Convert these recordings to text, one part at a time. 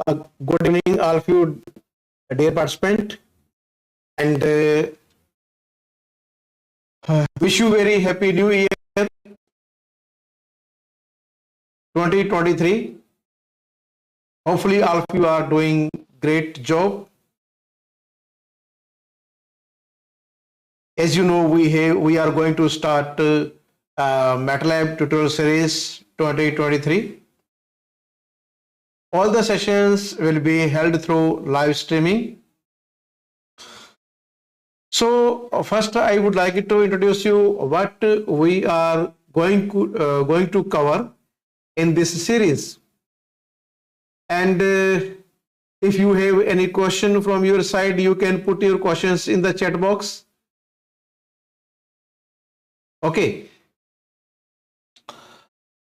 Good evening, all of you, dear participant, and wish you very happy New Year 2023. Hopefully, all of you are doing great job. As you know, we are going to start MATLAB tutorial series 2023. All the sessions will be held through live streaming. So first, I would like to introduce you what we are going to cover in this series. And if you have any question from your side, you can put your questions in the chat box. Okay.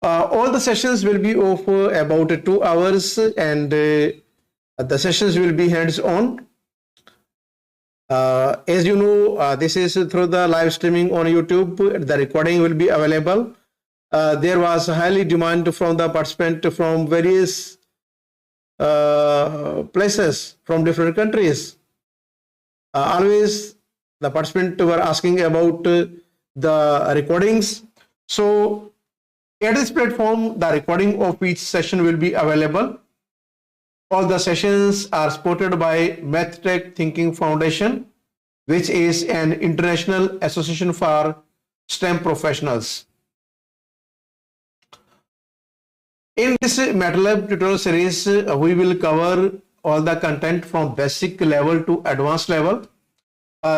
All the sessions will be of about 2 hours, and the sessions will be hands-on. As you know, this is through the live streaming on YouTube. The recording will be available. There was highly demand from the participant from various places, from different countries. Always the participants were asking about the recordings. So at this platform, the recording of each session will be available. All the sessions are supported by MathTech Thinking Foundation, which is an international association for STEM professionals. In this MATLAB tutorial series, we will cover all the content from basic level to advanced level.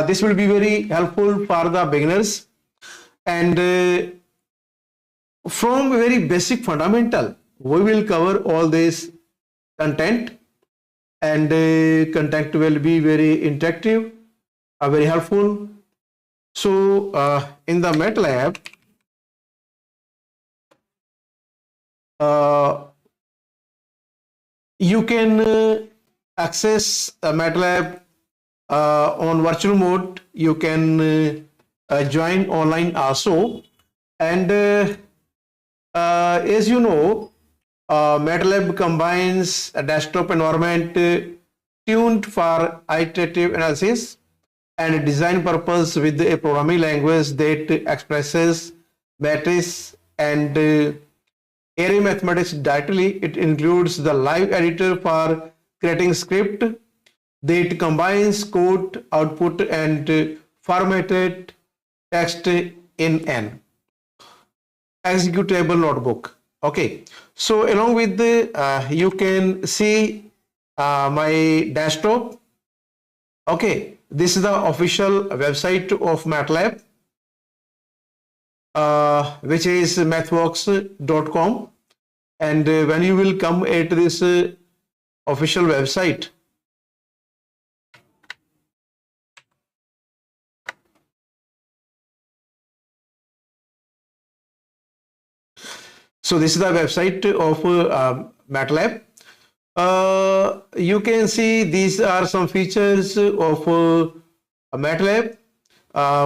This will be very helpful for the beginners, and from very basic fundamental, we will cover all this content, and content will be very interactive, very helpful. So in the MATLAB, you can access MATLAB on virtual mode. You can join online also, and as you know, MATLAB combines a desktop environment tuned for iterative analysis and design purpose with a programming language that expresses matrices and array mathematics directly. It includes the live editor for creating script that combines code, output, and formatted text in an executable notebook. Okay, so along with the you can see my desktop. Okay, this is the official website of MATLAB, which is mathworks.com, and when you will come at this official website, so this is the website of MATLAB. You can see these are some features of MATLAB.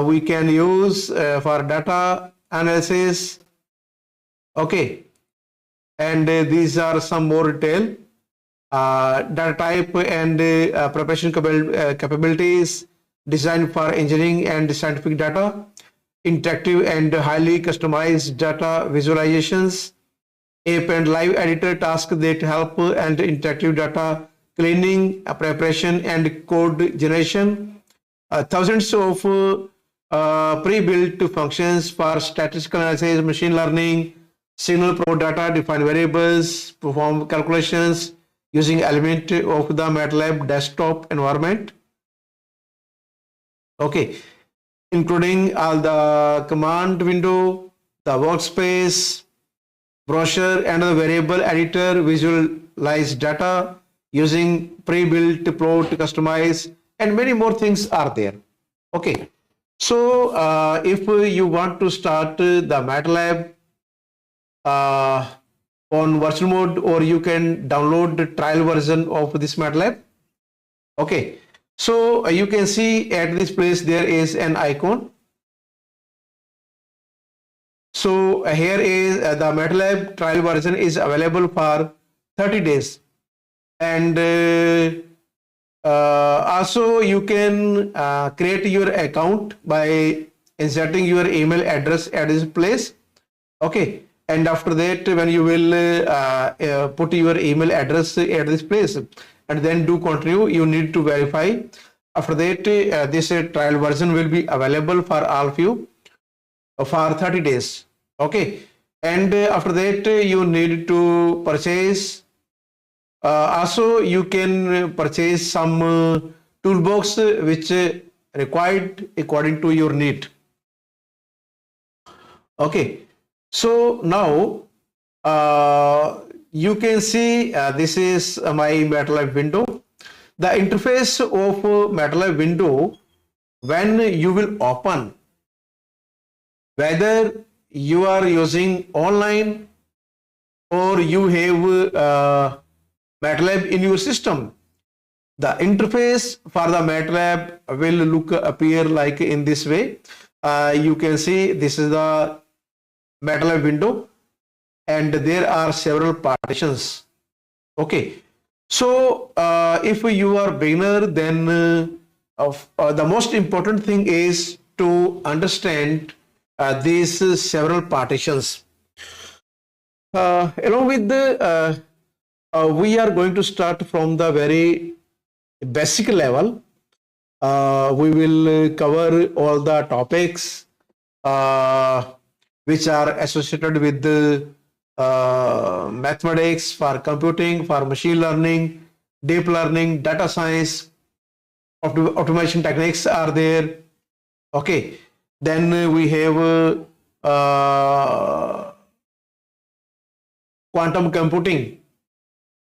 We can use for data analysis. Okay, and these are some more detail. Data type and preparation capabilities, designed for engineering and scientific data, interactive and highly customized data visualizations, app and live editor tasks that help, and interactive data cleaning, preparation, and code generation. Thousands of pre-built functions for statistical analysis, machine learning, signal pro data, define variables, perform calculations using element of the MATLAB desktop environment. Okay, including all the command window, the workspace, brochure, and the variable editor, visualize data using pre-built plot, customize, and many more things are there. Okay, so if you want to start the MATLAB on virtual mode, or you can download the trial version of this MATLAB. Okay, so you can see at this place there is an icon. So here is the MATLAB trial version is available for 30 days. and also you can create your account by inserting your email address at this place. Okay, and after that when you will put your email address at this place and then do continue, you need to verify. After that this trial version will be available for all of you for 30 days. Okay, and after that you need to purchase. Also you can purchase some toolbox which required according to your need. Okay, so now you can see this is my MATLAB window. The interface of MATLAB window, when you will open, whether you are using online or you have MATLAB in your system, the interface for the MATLAB will appear like in this way. You can see this is the MATLAB window and there are several partitions. Okay, so if you are beginner, then the most important thing is to understand these several partitions. Along with the we are going to start from the very basic level. We will cover all the topics which are associated with the mathematics, for computing, for machine learning, deep learning, data science, automation techniques are there. Okay, then we have quantum computing,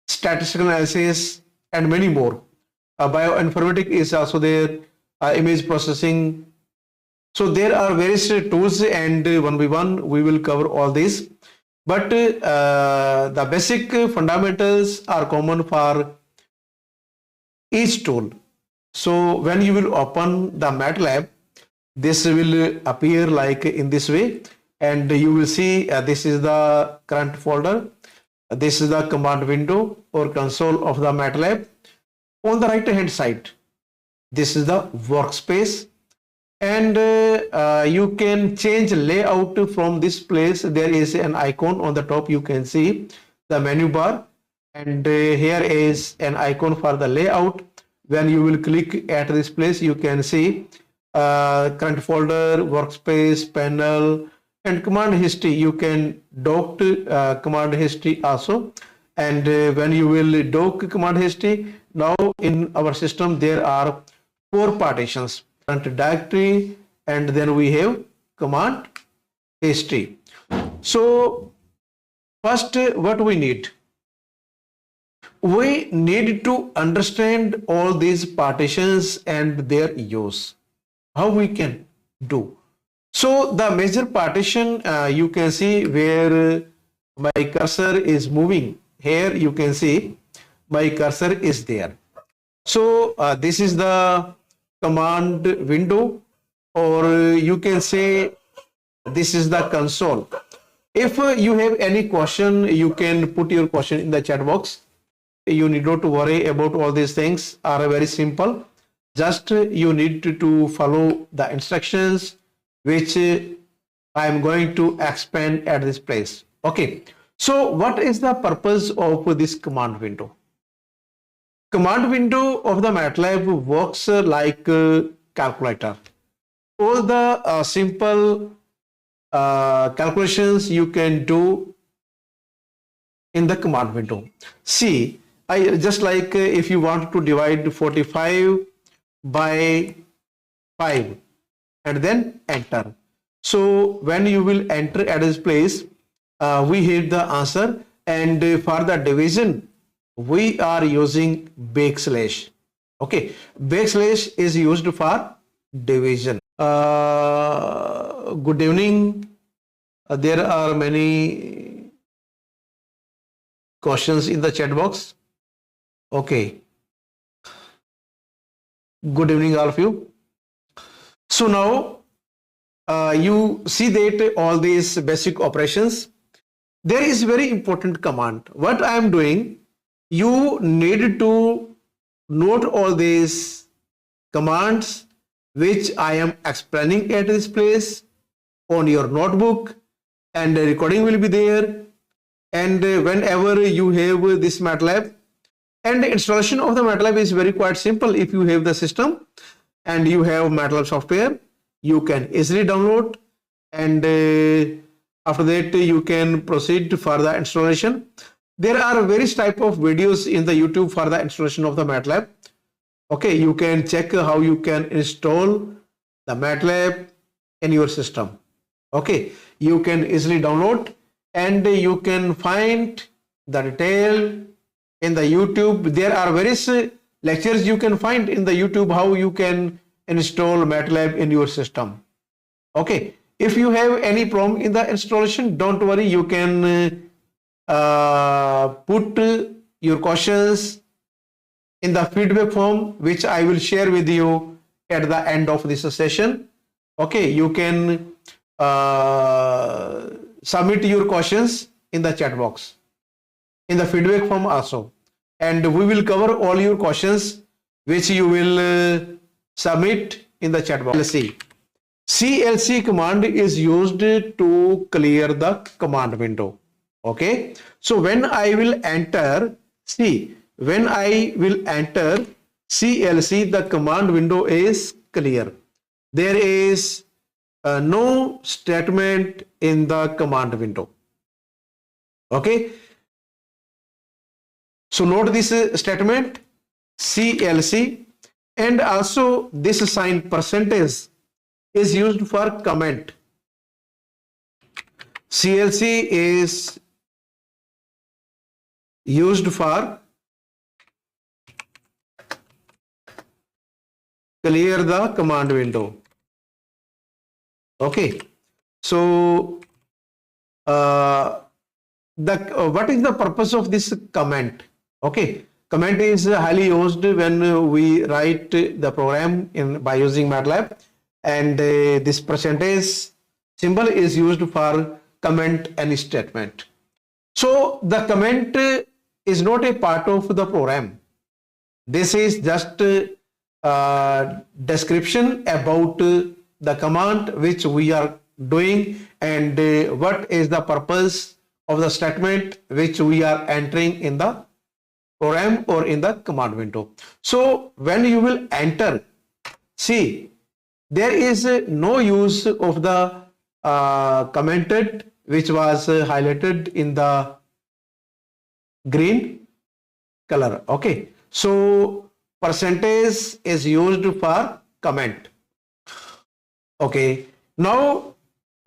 statistical analysis, and many more. Bioinformatics is also there, image processing. So there are various tools, and one by one we will cover all these. But the basic fundamentals are common for each tool. So when you will open the MATLAB, this will appear like in this way, and you will see this is the current folder. This is the command window or console of the MATLAB. On the right hand side, this is the workspace, and you can change layout from this place. There is an icon on the top, you can see the menu bar, and here is an icon for the layout. When you will click at this place, you can see current folder, workspace, panel, and command history. You can dock command history also, and when you will dock command history, now in our system there are 4 partitions: current directory, and then we have command history. So first, what we need to understand all these partitions and their use. How we can do? So the major partition, you can see where my cursor is moving. Here you can see my cursor is there. So this is the command window, or you can say this is the console. If you have any question, you can put your question in the chat box. You need not to worry about all these things, are very simple. Just you need to follow the instructions which I am going to expand at this place. Okay, so what is the purpose of this command window? Command window of the MATLAB works like calculator. All the simple calculations you can do in the command window. See, I just like if you want to divide 45 by 5 and then enter. So when you will enter at this place, we hit the answer, and for the division we are using backslash. Okay, backslash is used for division. Good evening. There are many questions in the chat box. Okay. Good evening, all of you. So now you see that all these basic operations. There is very important command. What I am doing, you need to note all these commands which I am explaining at this place on your notebook, and the recording will be there. And whenever you have this MATLAB, and the installation of the MATLAB is very quite simple. If you have the system and you have MATLAB software, you can easily download, and after that you can proceed for the installation. There are various type of videos in the YouTube for the installation of the MATLAB. Okay, you can check how you can install the MATLAB in your system. Okay, you can easily download, and you can find the detail in the YouTube. There are various lectures you can find in the YouTube how you can install MATLAB in your system. Okay, if you have any problem in the installation, don't worry, you can put your questions in the feedback form, which I will share with you at the end of this session. Okay, you can submit your questions in the chat box, in the feedback form also, and we will cover all your questions which you will submit in the chat box. CLC command is used to clear the command window. Okay, so when I will enter when I will enter CLC, the command window is clear. There is no statement in the command window. Okay, so note this statement CLC, and also this sign percentage is used for comment. CLC is used for clear the command window. Okay, so what is the purpose of this comment? Okay, comment is highly used when we write the program by using MATLAB, and this percentage symbol is used for comment any statement. So the comment is not a part of the program. This is just description about the command which we are doing, and what is the purpose of the statement which we are entering in the program or in the command window. So when you will enter, see, there is no use of the commented, which was highlighted in the green color. Okay, so percentage is used for comment. Okay, now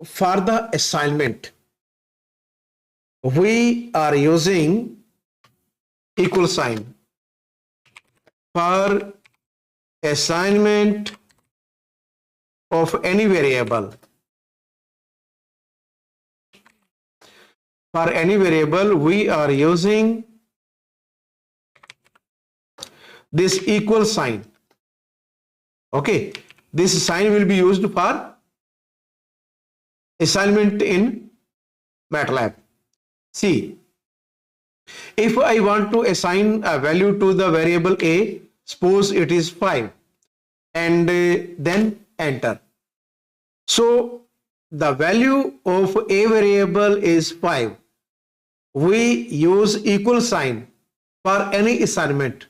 for the assignment, we are using equal sign. For assignment of any variable, we are using this equal sign. Okay, this sign will be used for assignment in MATLAB. See, if I want to assign a value to the variable a, suppose it is 5, and then enter. So the value of a variable is 5. We use equal sign for any assignment.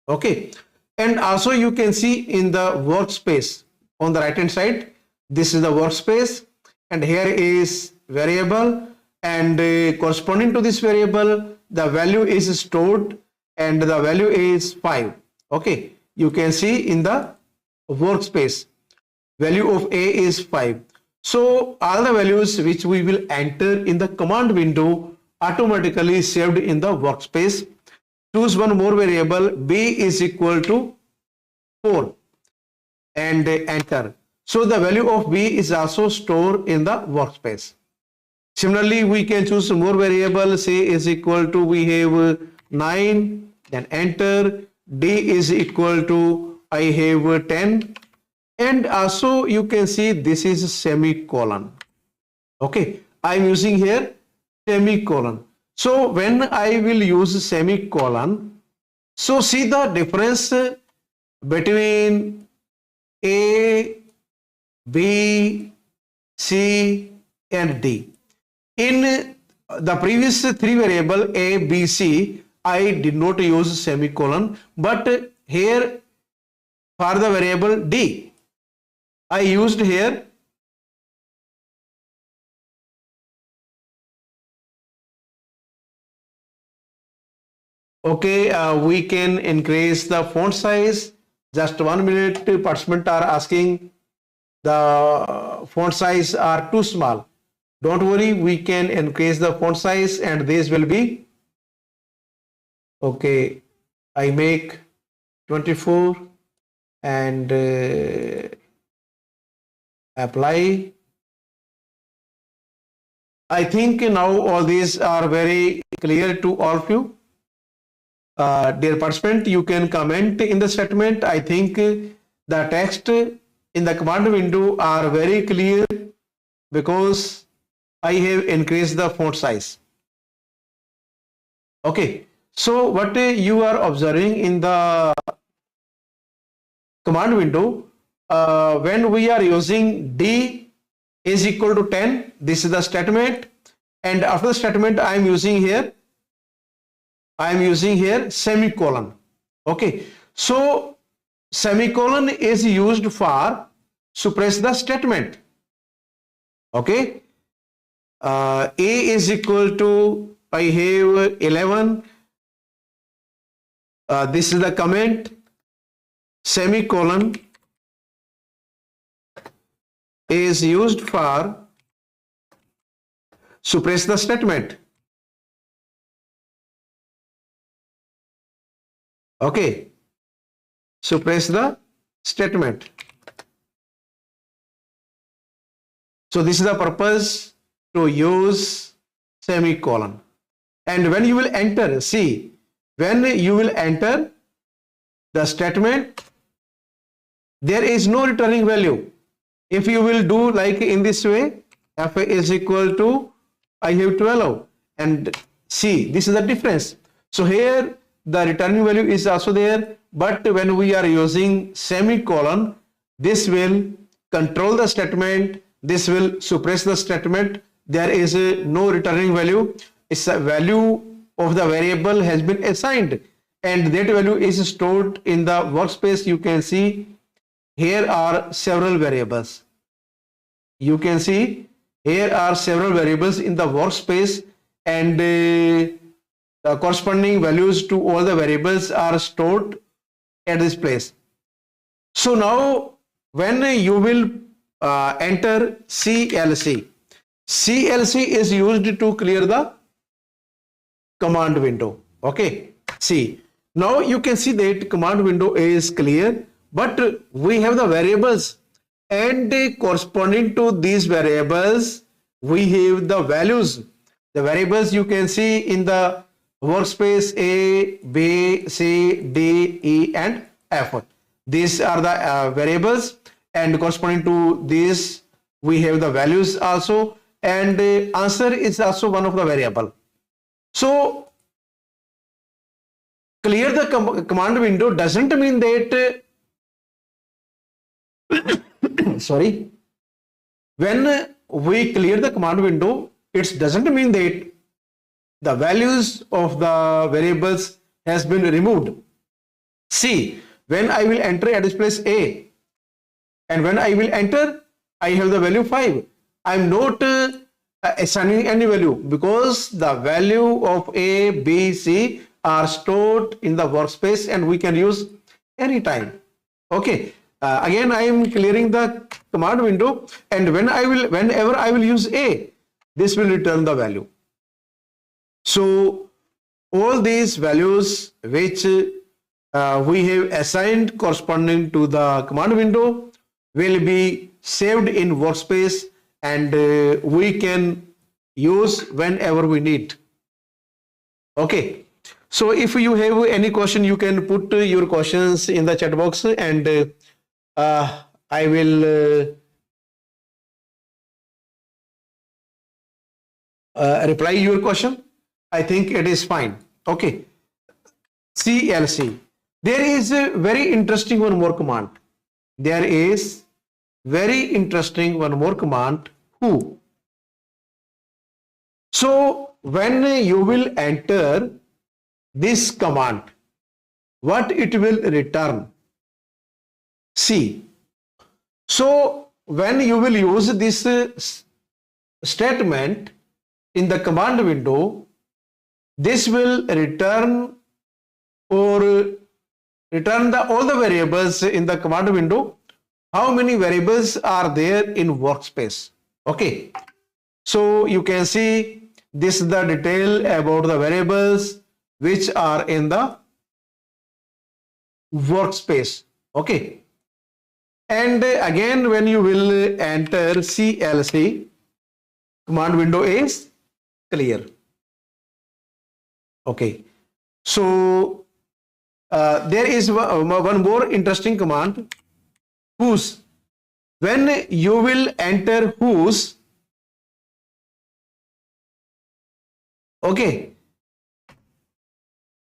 Okay, and also you can see in the workspace on the right hand side, this is the workspace, and here is variable, and corresponding to this variable the value is stored, and the value is 5. Okay, you can see in the workspace value of a is 5. So all the values which we will enter in the command window automatically saved in the workspace. Choose one more variable, b is equal to 4, and enter. So the value of b is also stored in the workspace. Similarly, we can choose more variable, say is equal to, we have 9, then enter. D is equal to, I have 10, and also you can see this is semicolon. Okay, I am using here semicolon. So when I will use semicolon, so see the difference between A, B, C and D. In the previous three variable A, B, C, I did not use semicolon, but here for the variable D, I used here okay, we can increase the font size. Just 1 minute, participants are asking the font size are too small. Don't worry, we can increase the font size and this will be okay. I make 24 and apply. I think now all these are very clear to all of you. Dear participant, you can comment in the statement. I think the text in the command window are very clear because I have increased the font size. Okay, so what you are observing in the command window, when we are using D is equal to 10, this is the statement, and after the statement I am using here semicolon. Okay, so semicolon is used for suppress the statement. Okay, A is equal to, I have 11, this is the comment, semicolon is used for suppress the statement. Okay, suppress the statement. So this is the purpose to use semicolon. And when you will enter, see, when you will enter the statement, there is no returning value. If you will do like in this way, f is equal to, I have 12, and see, this is the difference. So here the returning value is also there, but when we are using semicolon, this will control the statement, this will suppress the statement. There is no returning value. It's a value of the variable has been assigned, and that value is stored in the workspace. You can see here are several variables. You can see here are several variables in the workspace, and the corresponding values to all the variables are stored at this place. So now when you will enter CLC, CLC is used to clear the command window. Okay, see, now you can see that command window is clear, but we have the variables, and corresponding to these variables we have the values. The variables you can see in the workspace A, B, C, D, E and F. These are the variables, and corresponding to these we have the values also, and answer is also one of the variable. So clear the command window doesn't mean that sorry, when we clear the command window, it doesn't mean that the values of the variables has been removed. See, when I will enter at this place A, and when I will enter, I have the value 5. I am not assigning any value because the value of A, B, C are stored in the workspace and we can use anytime. Okay. Again, I am clearing the command window, and whenever I will use A, this will return the value. So all these values which we have assigned corresponding to the command window will be saved in workspace, and we can use whenever we need. Okay, so if you have any question, you can put your questions in the chat box, and I will reply your question. I think it is fine. Okay. CLC. There is a very interesting one more command. There is very interesting one more command, who. So when you will enter this command, what it will return? See. So when you will use this statement in the command window, this will return or return all the variables in the command window. How many variables are there in workspace? Okay. So you can see this is the detail about the variables which are in the workspace. Okay. And again, when you will enter CLC, command window is clear. Okay. So there is one more interesting command, whose. When you will enter whose, okay.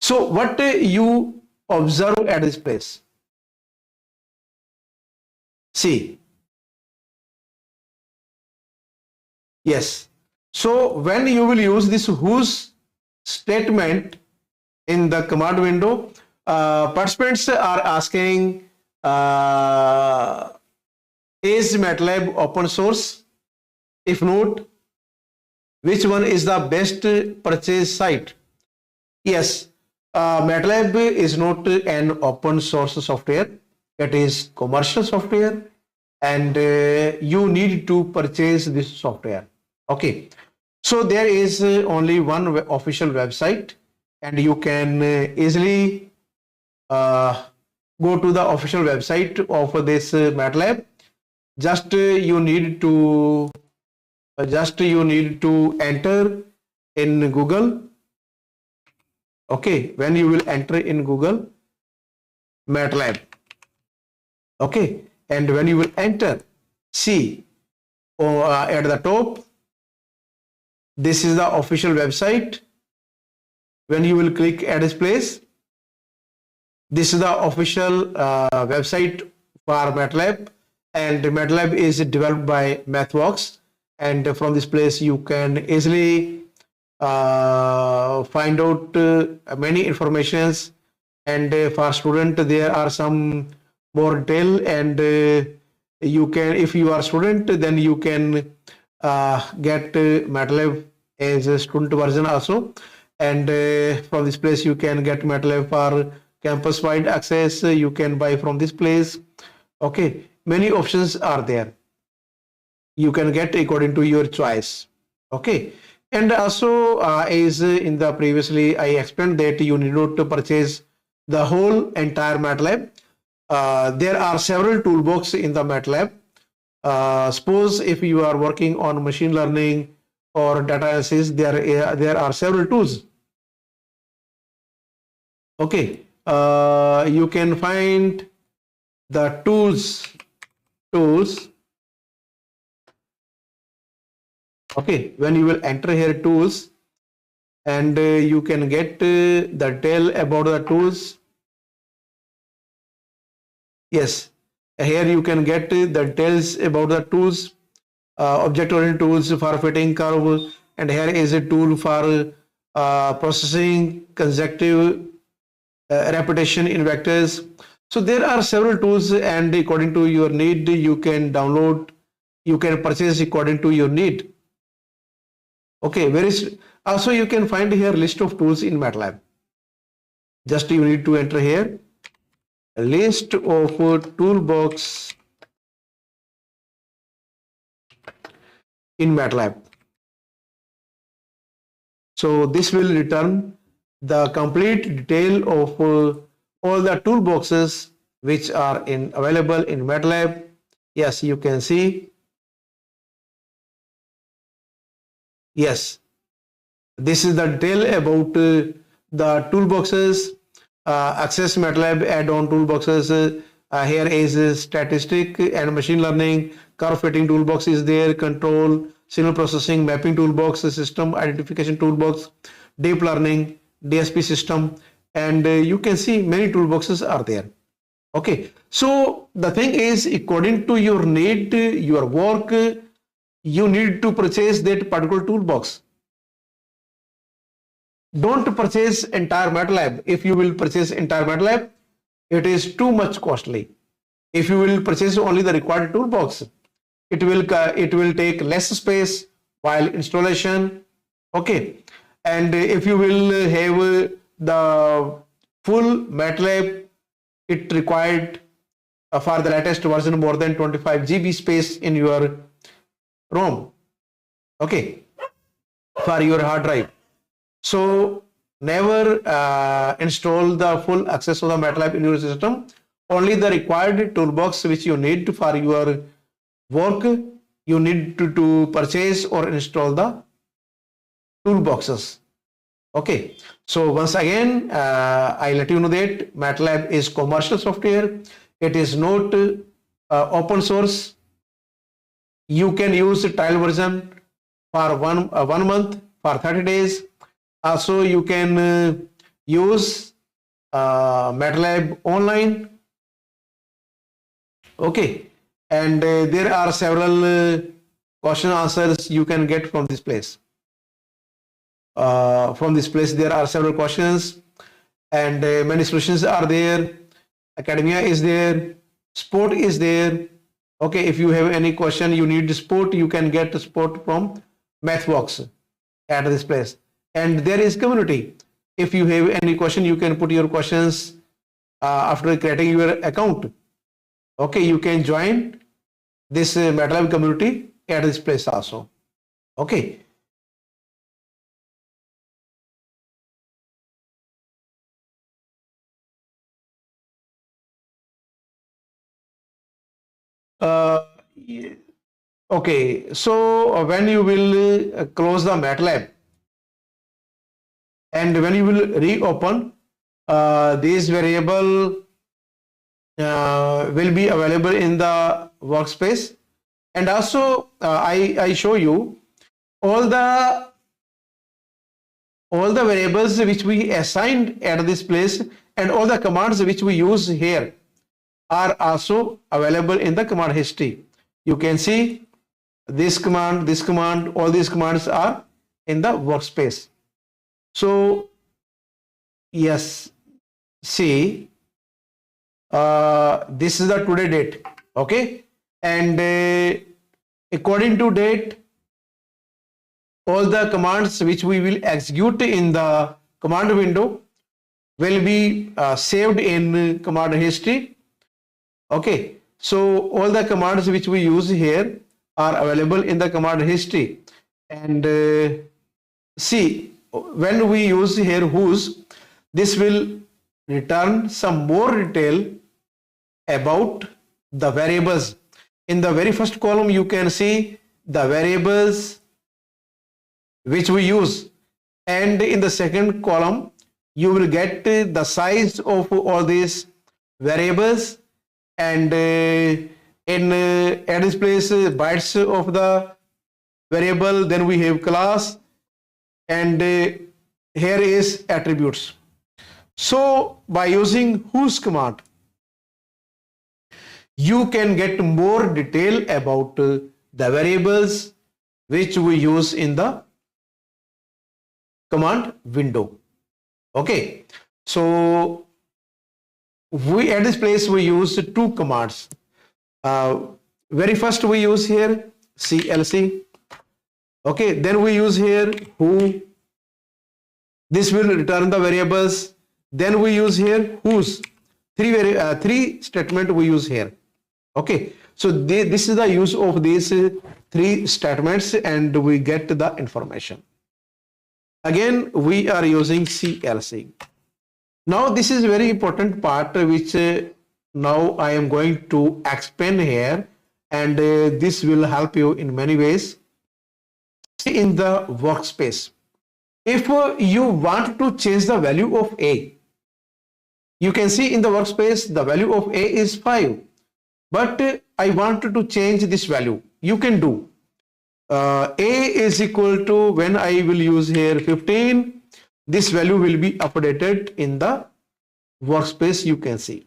So what you observe at this place? See. Yes. So when you will use this whose statement in the command window, participants are asking, is MATLAB open source? If not, which one is the best purchase site? Yes, MATLAB is not an open source software. It is commercial software, and you need to purchase this software. Okay. So there is only one official website, and you can easily go to the official website of this MATLAB. Just you need to enter in Google. Okay, when you will enter in Google MATLAB. Okay, and when you will enter, see at the top, this is the official website. When you will click at this place, this is the official website for MATLAB, and MATLAB is developed by MathWorks, and from this place you can easily find out many informations, and for student there are some more detail, and you can, if you are student, then you can get MATLAB as a student version also, and from this place you can get MATLAB for campus wide access. You can buy from this place. Okay, many options are there. You can get according to your choice. Okay, and also as in the previously I explained that you need not to purchase the whole entire MATLAB. There are several toolboxes in the MATLAB. Suppose if you are working on machine learning or data analysis, there are several tools. Okay, you can find the tools. Okay, when you will enter here tools, and you can get the detail about the tools. Yes, here you can get the details about the tools, object-oriented tools for fitting curve, and here is a tool for processing consecutive repetition in vectors. So there are several tools, and according to your need, you can download, you can purchase according to your need. Okay, also you can find here list of tools in MATLAB. Just you need to enter here a list of toolbox in MATLAB. So this will return the complete detail of all the toolboxes which are available in MATLAB. Yes, you can see. Yes, this is the detail about the toolboxes. Access MATLAB add-on toolboxes. Here is statistic and machine learning. Curve fitting toolbox is there. Control, signal processing, mapping toolbox, system identification toolbox, deep learning, DSP system, and you can see many toolboxes are there. Okay, so the thing is, according to your need, your work, you need to purchase that particular toolbox. Don't purchase entire MATLAB. If you will purchase entire MATLAB, it is too much costly. If you will purchase only the required toolbox, it will take less space while installation. Okay, and if you will have the full MATLAB, it required for the latest version more than 25 GB space in your ROM. Okay, for your hard drive. So never install the full access of the MATLAB in your system. Only the required toolbox which you need for your work, you need to purchase or install the toolboxes. Okay, so once again, I let you know that MATLAB is commercial software. It is not open source. You can use the trial version for one month, for 30 days. Also, you can use MATLAB online. Okay, and there are several question answers you can get from this place. There are several questions, and many solutions are there. Academia is there, support is there. Okay, if you have any question, you need support, you can get support from MathWorks at this place. And there is community. If you have any question, you can put your questions after creating your account. Okay, you can join this MATLAB community at this place also. Okay. Okay, so when you will close the MATLAB and when you will reopen, this variable will be available in the workspace, and also I show you all the variables which we assigned at this place, and all the commands which we use here are also available in the command history. You can see this command, all these commands are in the workspace. So yes, see, this is the today date. Okay, and according to date, all the commands which we will execute in the command window will be saved in command history. Okay, so all the commands which we use here are available in the command history. And see, when we use here whose, this will return some more detail about the variables. In the very first column, you can see the variables which we use, and in the second column, you will get the size of all these variables, and at this place bytes of the variable. Then we have class, and here is attributes. So by using whose command, you can get more detail about the variables which we use in the command window. Okay, so we at this place we use two commands. Very first we use here CLC. Okay, then we use here who. This will return the variables. Then we use here whose. Three statement we use here. Okay, so this is the use of these three statements, and we get the information. Again, we are using CLC. Now this is very important part which now I am going to explain here, and this will help you in many ways. In the workspace, if you want to change the value of A, you can see in the workspace the value of A is 5, but I want to change this value. You can do A is equal to, when I will use here 15, this value will be updated in the workspace. You can see.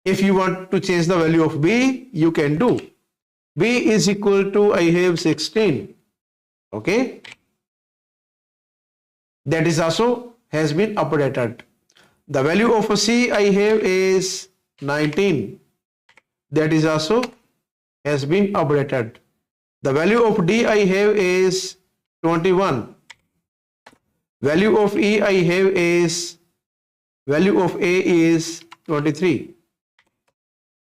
If you want to change the value of b, you can do. B is equal to, I have 16. Okay. That is also has been updated. The value of C I have is 19. That is also has been updated. The value of D I have is 21. Value of E I have is, value of A is 23.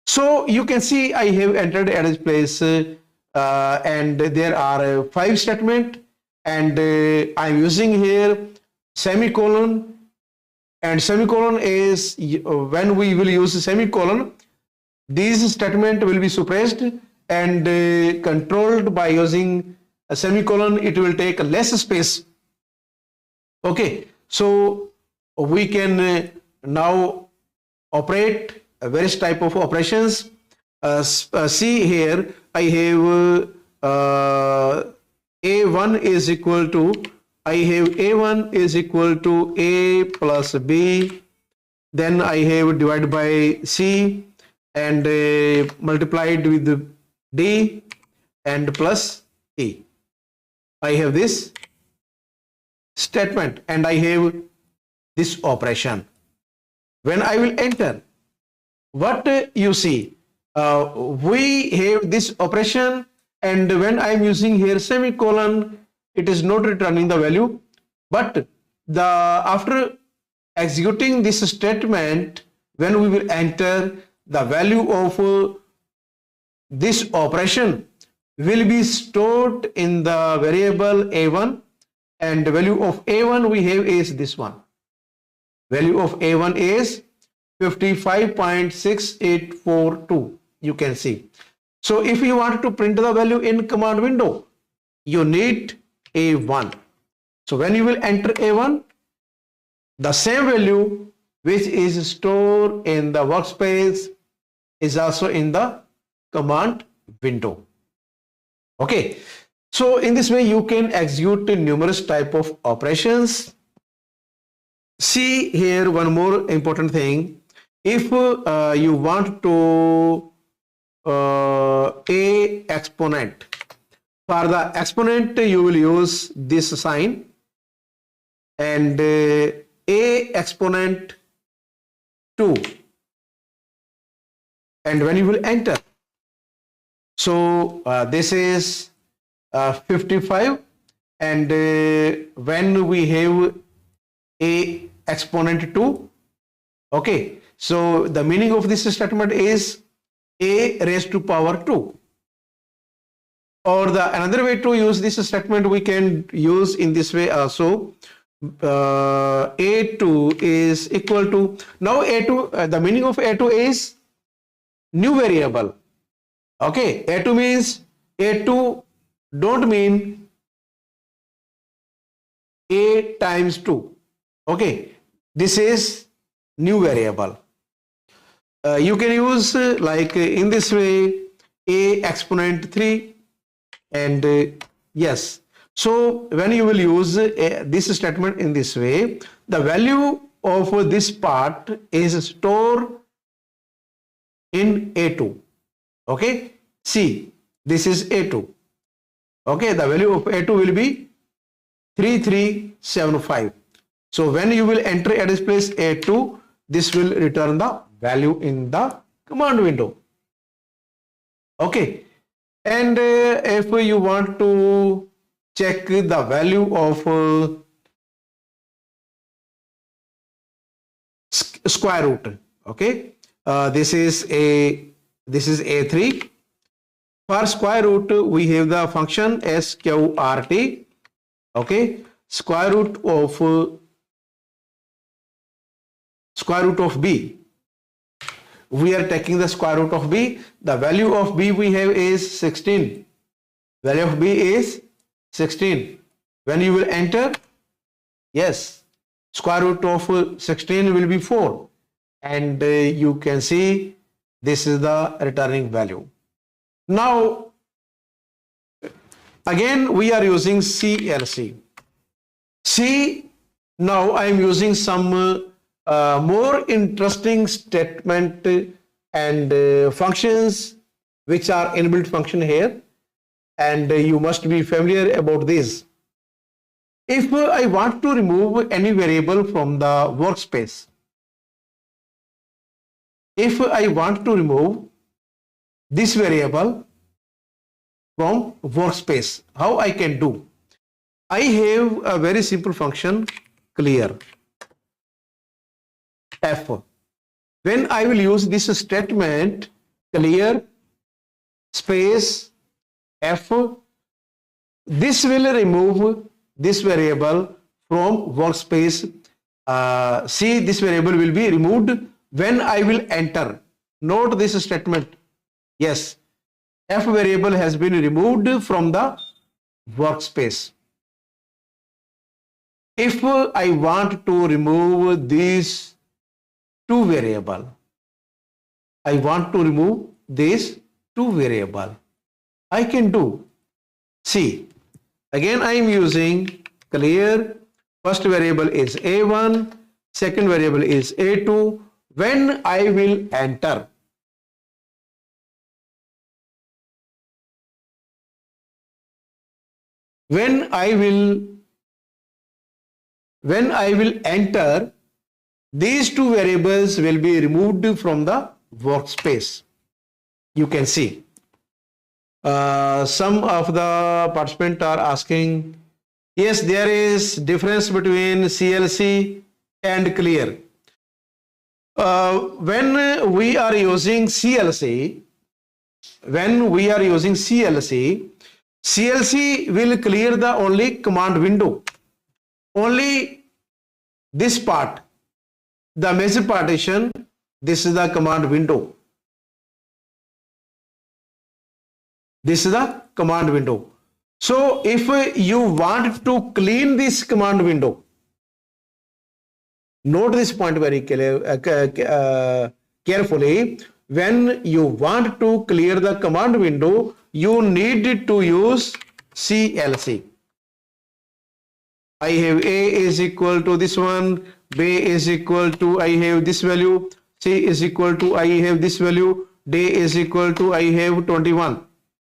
So you can see I have entered at this place and there are 5 statements, and I am using here semicolon, and semicolon is, when we will use semicolon, these statement will be suppressed and controlled by using a semicolon. It will take less space. Okay, so we can now operate various type of operations. See here, I have A1 is equal to, I have A1 is equal to A plus B, then I have divided by C and multiplied with D and plus E. I have this statement and I have this operation. When I will enter, what you see, we have this operation, and when I am using here semicolon, it is not returning the value, but after executing this statement, when we will enter, the value of this operation will be stored in the variable A1, and the value of A1 we have is this one. Value of A1 is 55.6842. You can see. So if you want to print the value in command window, you need A1. So when you will enter A1, the same value which is stored in the workspace is also in the command window. Okay. So in this way you can execute numerous type of operations. See here one more important thing. If you want to a exponent, for the exponent you will use this sign, and a exponent 2, and when you will enter, so this is 55, and when we have a exponent 2, okay, so the meaning of this statement is a raised to power 2. Or another way to use this statement we can use in this way also. A2 is equal to, now A2, the meaning of A2 is new variable. Okay, A2 means, A2 don't mean A times 2. Okay, this is new variable. You can use like in this way, a exponent 3, and yes. So when you will use this statement in this way, the value of this part is stored in A2. Okay, see, this is A2. Okay, the value of A2 will be 3375. So when you will enter at this place A2, this will return the value in the command window. Okay, and if you want to check the value of square root, okay, this is A3. For square root we have the function sqrt. Okay, square root of b. We are taking the square root of b. The value of b we have is 16. Value of b is 16. When you will enter, yes, square root of 16 will be 4. And you can see this is the returning value. Now, again we are using CLC. C Now I am using some more interesting statement and functions which are inbuilt function here, and you must be familiar about this. If I want to remove any variable from the workspace, if I want to remove this variable from workspace, how I can do? I have a very simple function, clear f. When I will use this statement, clear space f, this will remove this variable from workspace. See, this variable will be removed when I will enter. Note this statement. Yes, f variable has been removed from the workspace. If I want to remove these two variable, I want to remove this two variable, I can do. See, again I am using clear. First variable is a1, second variable is a2. When I will enter, when I will enter, these two variables will be removed from the workspace. You can see. Some of the participants are asking, yes, there is difference between CLC and clear. When we are using CLC, CLC will clear the only command window, only this part, the measure partition. This is the command window. This is the command window. So if you want to clean this command window, note this point very carefully. When you want to clear the command window, you need to use CLC. I have A is equal to this one, B is equal to I have this value, C is equal to I have this value, D is equal to I have 21,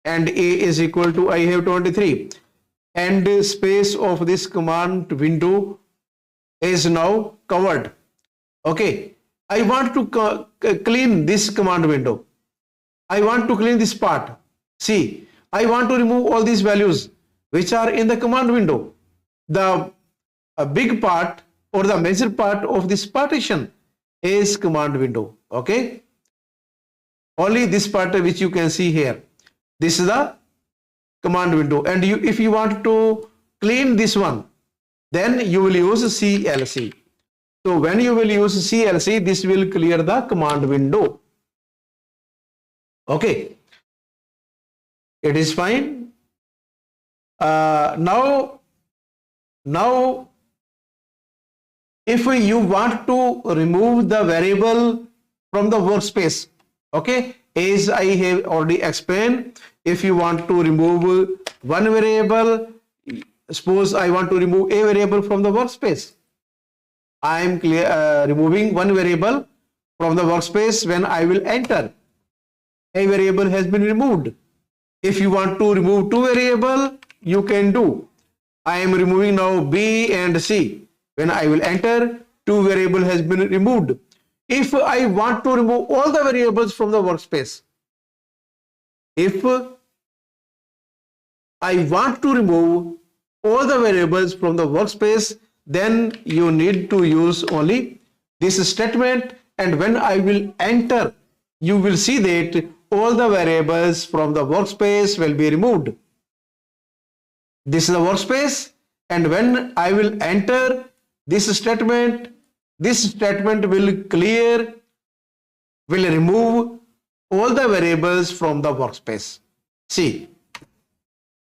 and A is equal to I have 23. And the space of this command window is now covered. Okay, I want to clean this command window. I want to clean this part. See, I want to remove all these values which are in the command window. The big part or the major part of this partition is command window. Okay, only this part which you can see here, this is the command window, and if you want to clean this one, then you will use CLC. So when you will use CLC, this will clear the command window. Okay, it is fine. Now if you want to remove the variable from the workspace, okay, as I have already explained, if you want to remove one variable, suppose I want to remove a variable from the workspace, I am removing one variable from the workspace. When I will enter, a variable has been removed. If you want to remove two variables, you can do. I am removing now B and C. When I will enter, two variable has been removed. If I want to remove all the variables from the workspace, if I want to remove all the variables from the workspace, then you need to use only this statement, and when I will enter, you will see that all the variables from the workspace will be removed. This is the workspace, and when I will enter this statement will remove all the variables from the workspace. See,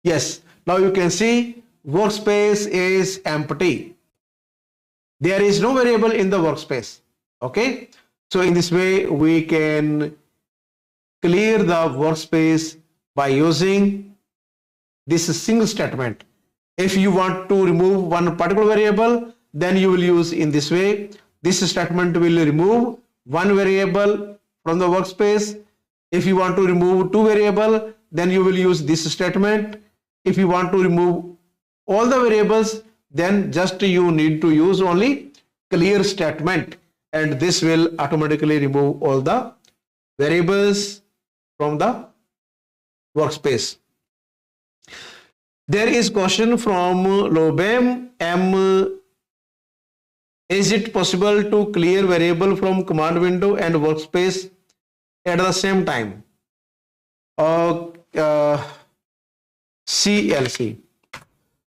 yes, now you can see workspace is empty. There is no variable in the workspace. Okay, so in this way we can clear the workspace by using this single statement. If you want to remove one particular variable, then you will use in this way. This statement will remove one variable from the workspace. If you want to remove two variables, then you will use this statement. If you want to remove all the variables, then just you need to use only clear statement, and this will automatically remove all the variables from the workspace. There is question from Lobem M. Is it possible to clear variable from command window and workspace at the same time? CLC.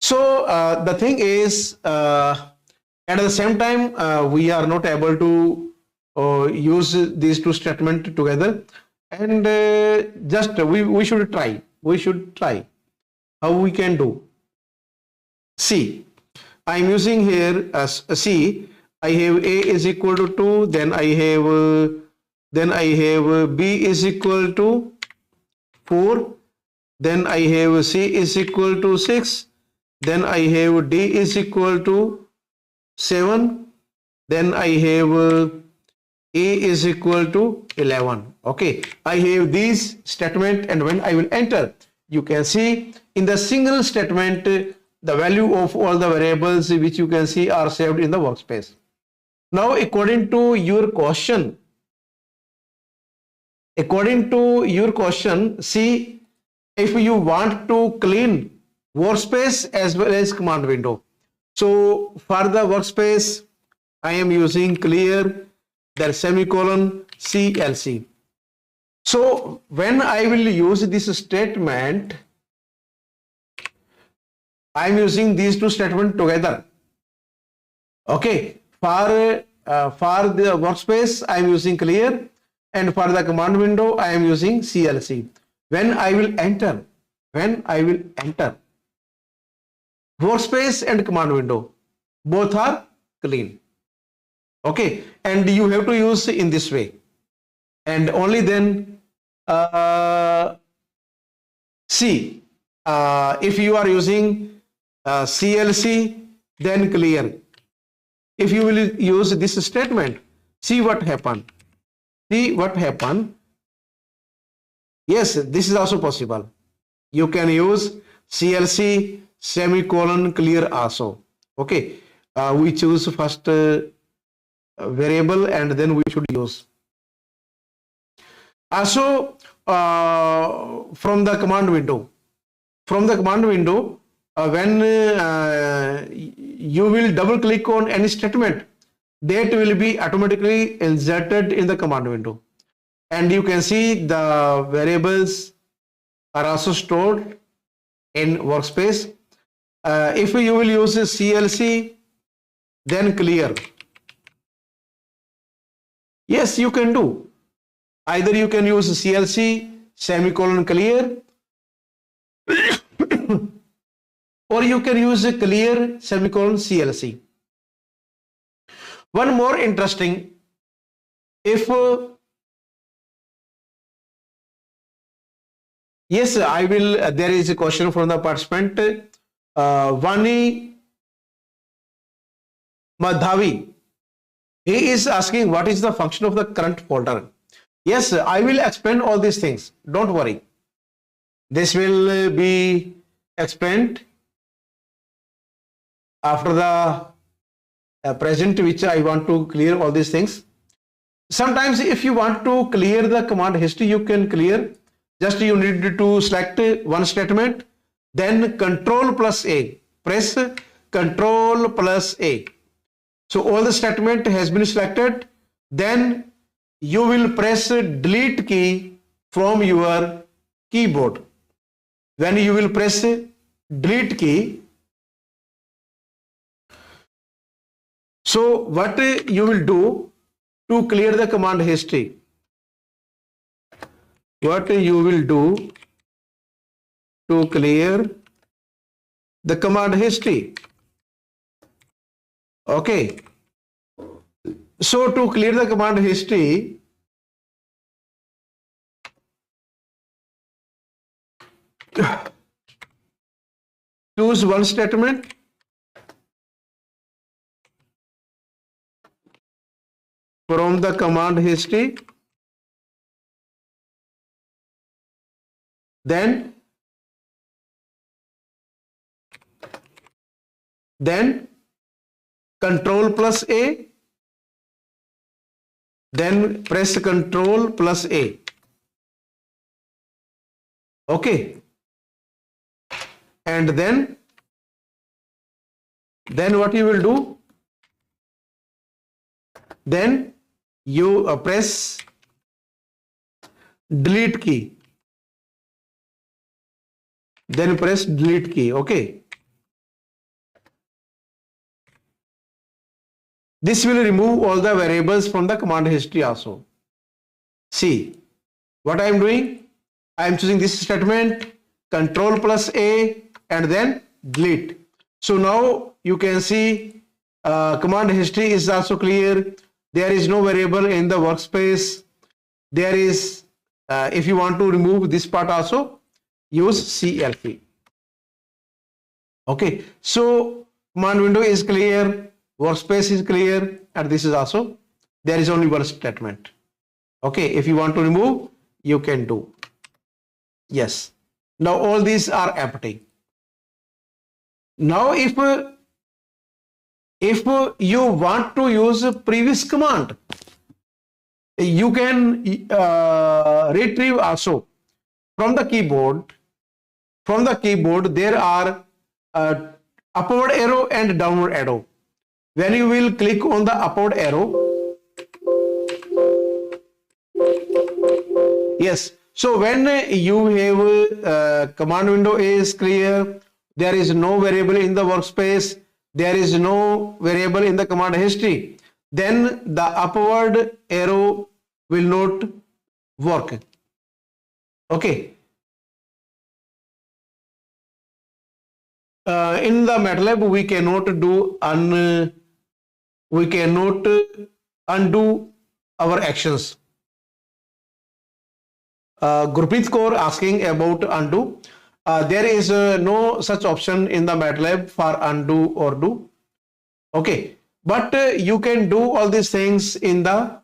So the thing is, at the same time, we are not able to use these two statements together, and just we should try. We should try how we can do. See, I am using here as C. I have A is equal to 2. Then I have B is equal to 4. Then I have C is equal to 6. Then I have D is equal to 7. Then I have A is equal to 11. Okay, I have these statement, and when I will enter, you can see in the single statement the value of all the variables which you can see are saved in the workspace. Now, according to your question, see, if you want to clean workspace as well as command window. So for the workspace, I am using clear, then semicolon CLC. So when I will use this statement, I am using these two statements together. Okay, for the workspace I am using clear, and for the command window I am using CLC. When I will enter, workspace and command window both are clean. Okay, and you have to use in this way, and only then see, if you are using CLC, then clear. If you will use this statement, see what happen. Yes, this is also possible. You can use CLC semicolon clear also. Okay, we choose first variable, and then we should use. Also, from the command window, when you will double click on any statement, that will be automatically inserted in the command window, and you can see the variables are also stored in workspace. If you will use CLC, then clear. Yes, you can do. Either you can use CLC semicolon clear, or you can use a clear semicolon CLC. One more interesting, if yes, I will. There is a question from the participant Vani Madhavi. He is asking what is the function of the current folder. Yes, I will explain all these things. Don't worry. This will be explained after the present, which I want to clear all these things. Sometimes if you want to clear the command history, you can clear. Just you need to select one statement, then Control plus A. Press Control plus A. So all the statement has been selected. Then you will press delete key from your keyboard. When you will press delete key, so what you will do to clear the command history? What you will do to clear the command history? Okay. So to clear the command history, choose one statement, from the command history, then control plus A, then press control plus A. Okay, and then what you will do, then you press delete key, then press delete key. Okay, this will remove all the variables from the command history also. See what I am doing, I am choosing this statement, control plus A, and then delete. So now you can see command history is also clear. There is no variable in the workspace. There is, if you want to remove this part also, use CLP. Okay, so command window is clear, workspace is clear, and this is also, there is only one statement. Okay, if you want to remove, you can do. Yes, now all these are empty. Now if you want to use a previous command, you can retrieve also from the keyboard. From the keyboard there are upward arrow and downward arrow. When you will click on the upward arrow, yes, so when you have command window is clear, there is no variable in the workspace, there is no variable in the command history, then the upward arrow will not work. Okay. In the Matlab we cannot do undo our actions. Gurpreet Kaur asking about undo. There is no such option in the Matlab for undo or do. Okay, but you can do all these things in the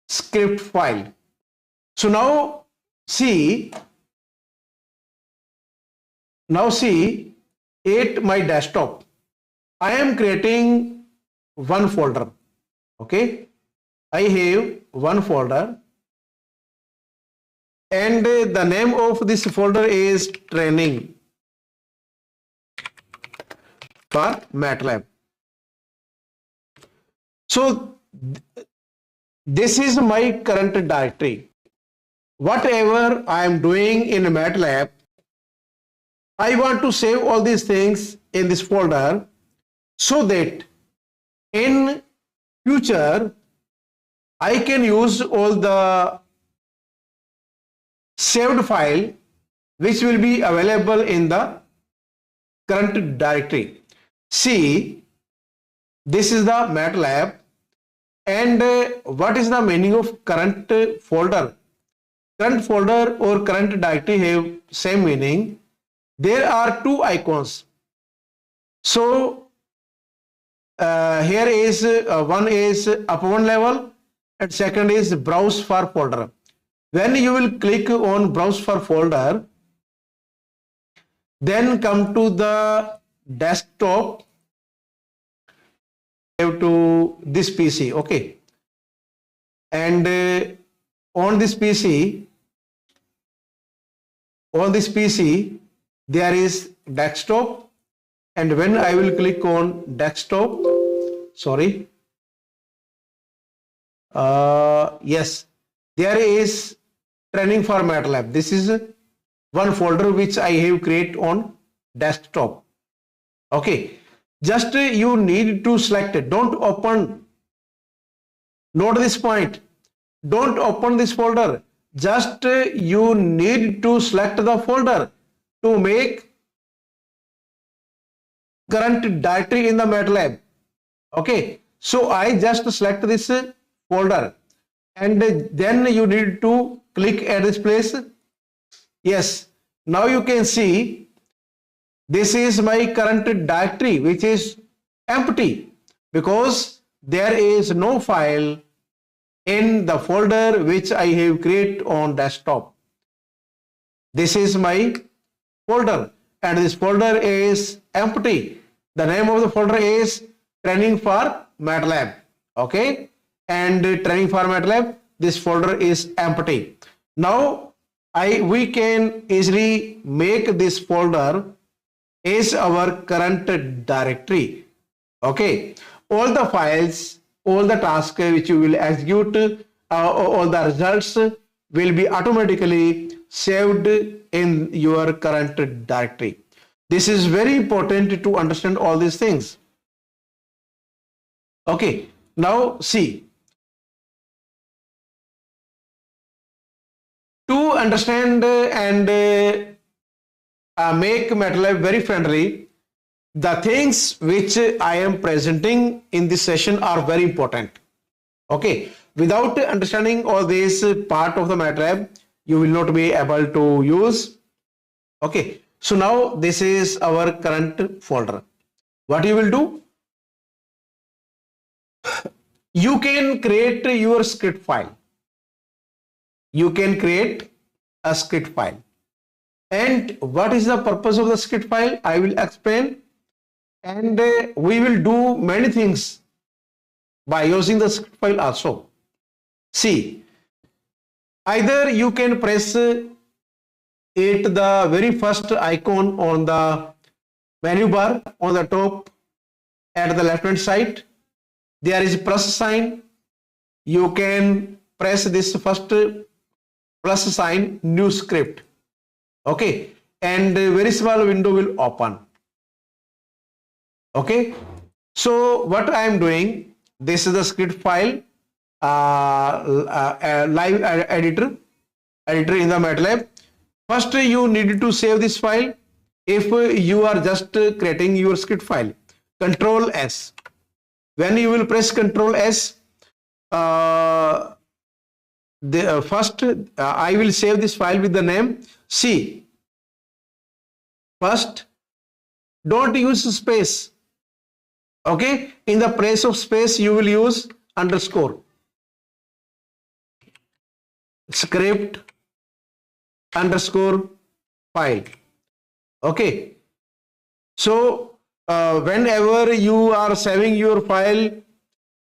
script file. So now see at my desktop, I am creating one folder. Okay, I have one folder, and the name of this folder is training for MATLAB. So this is my current directory. Whatever I am doing in MATLAB, I want to save all these things in this folder so that in future I can use all the saved file which will be available in the current directory. See, this is the MATLAB, and what is the meaning of current folder? Current folder or current directory have same meaning. There are two icons. So here is one is up one level and second is browse for folder. When you will click on browse for folder, then come to the desktop, to this PC. Okay, and on this PC there is desktop, and when I will click on desktop, sorry, yes, there is training for MATLAB. This is one folder which I have created on desktop. Okay, just you need to select it. Don't open, note this point, don't open this folder. Just you need to select the folder to make current directory in the MATLAB. Okay, so I just select this folder, and then you need to click at this place. Yes, now you can see this is my current directory which is empty because there is no file in the folder which I have created on desktop. This is my folder and this folder is empty. The name of the folder is training for MATLAB. Okay, and training for MATLAB, this folder is empty. Now we can easily make this folder is our current directory. Okay, all the files, all the tasks which you will execute, all the results will be automatically saved in your current directory. This is very important to understand all these things. Okay, now see, to understand and make MATLAB very friendly, the things which I am presenting in this session are very important. Okay, without understanding all this part of the MATLAB, you will not be able to use. Okay, so now this is our current folder. What you will do? You can create your script file. You can create a script file. And what is the purpose of the script file? I will explain. And we will do many things by using the script file also. See, either you can press it the very first icon on the menu bar on the top at the left hand side. There is plus sign. You can press this first plus sign, new script. Okay, and a very small window will open. Okay, so what I am doing, this is the script file, live editor in the MATLAB. First, you need to save this file. If you are just creating your script file, Control S. When you will press Control S, first I will save this file with the name C. First, don't use space. Okay, in the place of space you will use underscore. Script underscore file. Okay, so whenever you are saving your file,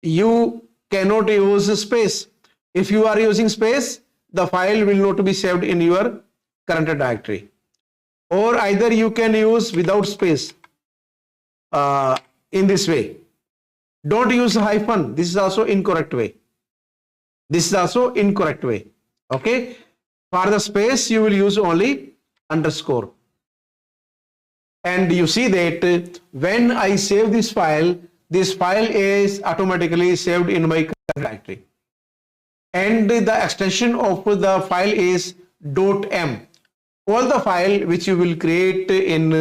you cannot use space. If you are using space, the file will not be saved in your current directory. Or either you can use without space in this way. Don't use hyphen. This is also incorrect way. This is also incorrect way. Okay. For the space, you will use only underscore. And you see that when I save this file is automatically saved in my current directory. And the extension of the file is .m. All the file which you will create in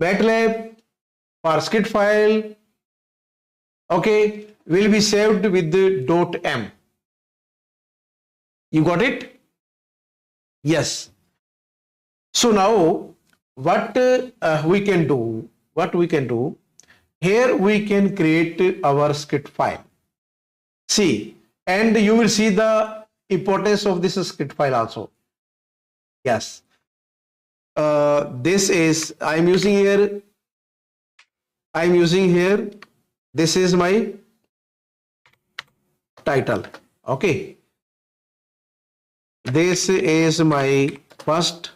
MATLAB for script file, okay, will be saved with the .m. You got it? Yes. So now what we can do? Here we can create our script file. See, and you will see the importance of this script file also. Yes. This is I'm using here. This is my title. Okay. This is my first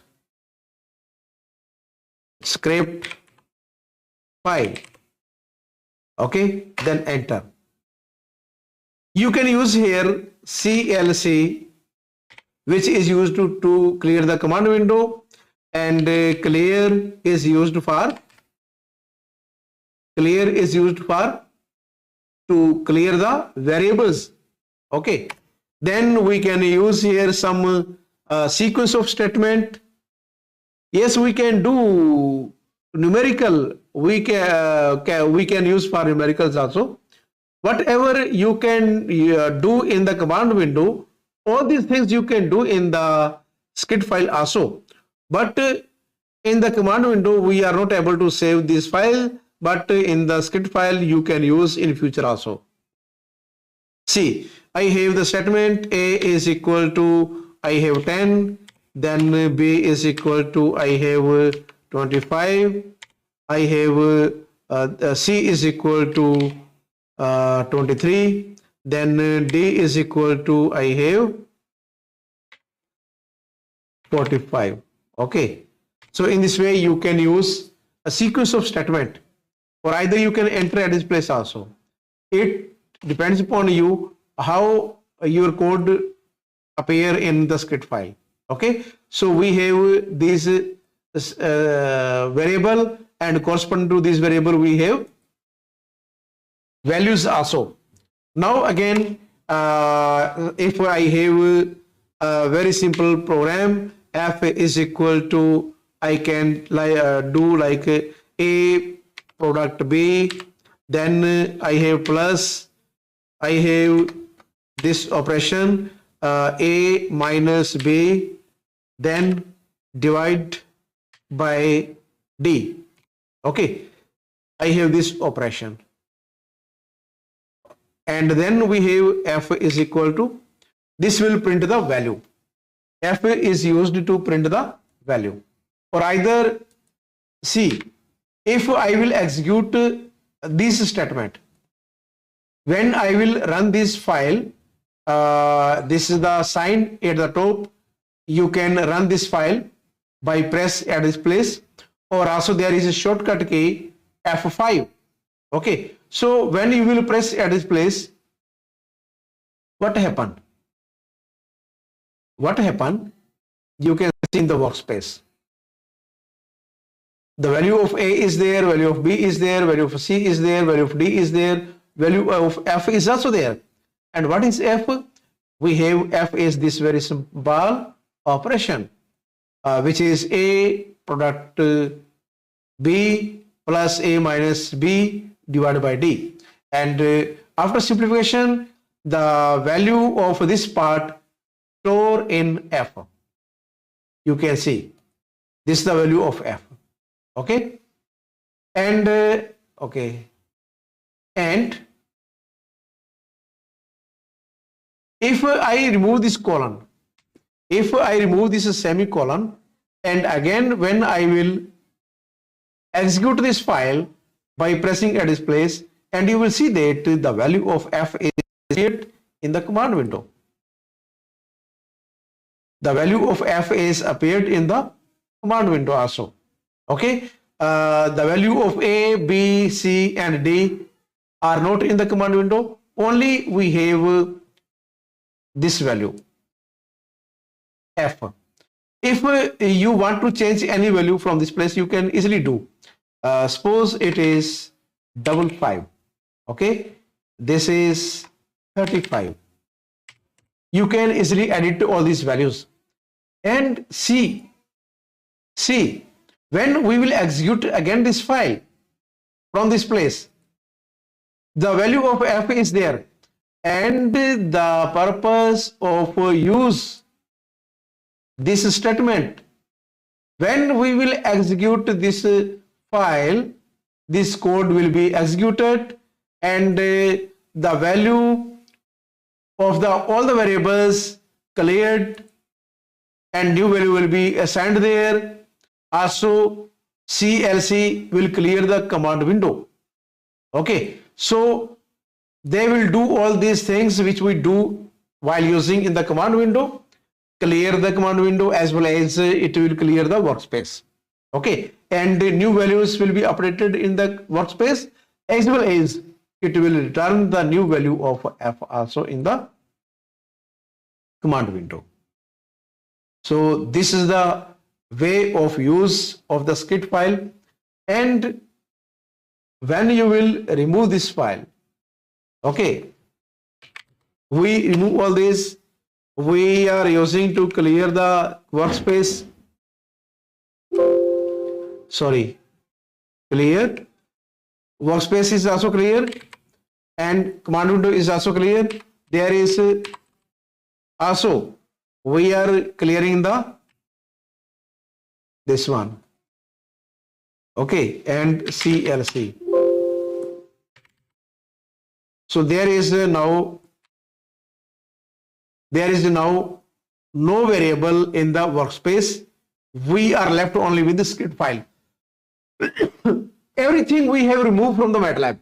script file. Okay, then enter. You can use here CLC, which is used to clear the command window, and clear is used for to clear the variables. Okay, then we can use here some sequence of statement. Yes, we can do numerical. We can use for numericals also. Whatever you can do in the command window, all these things you can do in the script file also. But in the command window, we are not able to save this file. But in the script file, you can use in future also. See, I have the statement A is equal to I have 10, then B is equal to I have 25, I have C is equal to 23, then D is equal to I have 45. Okay, so in this way you can use a sequence of statement, or either you can enter at this place also. It depends upon you how your code appear in the script file. Okay, so we have this variable, and corresponding to this variable we have values also. Now again, if I have a very simple program, f is equal to, I can do like a product b, then I have plus, I have this operation a minus b, then divide by d. Okay, I have this operation, and then we have f is equal to, this will print the value. F is used to print the value. Or either see, if I will execute this statement, when I will run this file, this is the sign at the top, you can run this file by press at this place, or also there is a shortcut key F5. Okay, so when you will press at this place, what happened? What happened? You can see in the workspace. The value of A is there, value of B is there, value of C is there, value of D is there, value of F is also there. And what is F? We have F is this very simple operation, which is A product B plus A minus B divided by D. And after simplification, the value of this part store in F. You can see this is the value of F. Okay, and okay, and if I remove this colon, if I remove this semicolon, and again when I will execute this file by pressing at this place, and you will see that the value of F is appeared in the command window. The value of F is appeared in the command window also. Okay, the value of A, B, C and D are not in the command window. Only we have this value F. If you want to change any value from this place, you can easily do. Suppose it is 55. Okay, this is 35. You can easily edit all these values and see when we will execute again this file from this place, the value of F is there, and the purpose of use this statement, when we will execute this file, this code will be executed, and the value of all the variables cleared and new value will be assigned there. Also CLC will clear the command window. Okay, so they will do all these things which we do while using in the command window, clear the command window, as well as it will clear the workspace. Okay, and the new values will be updated in the workspace, as well as it will return the new value of F also in the command window. So this is the way of use of the script file. And when you will remove this file, okay, we remove all this. We are using to clear the workspace. Sorry, clear. Workspace is also clear, and command window is also clear. There is also we are clearing this one. Okay, and CLC. So there is now there is now no variable in the workspace. We are left only with the script file. Everything we have removed from the MATLAB,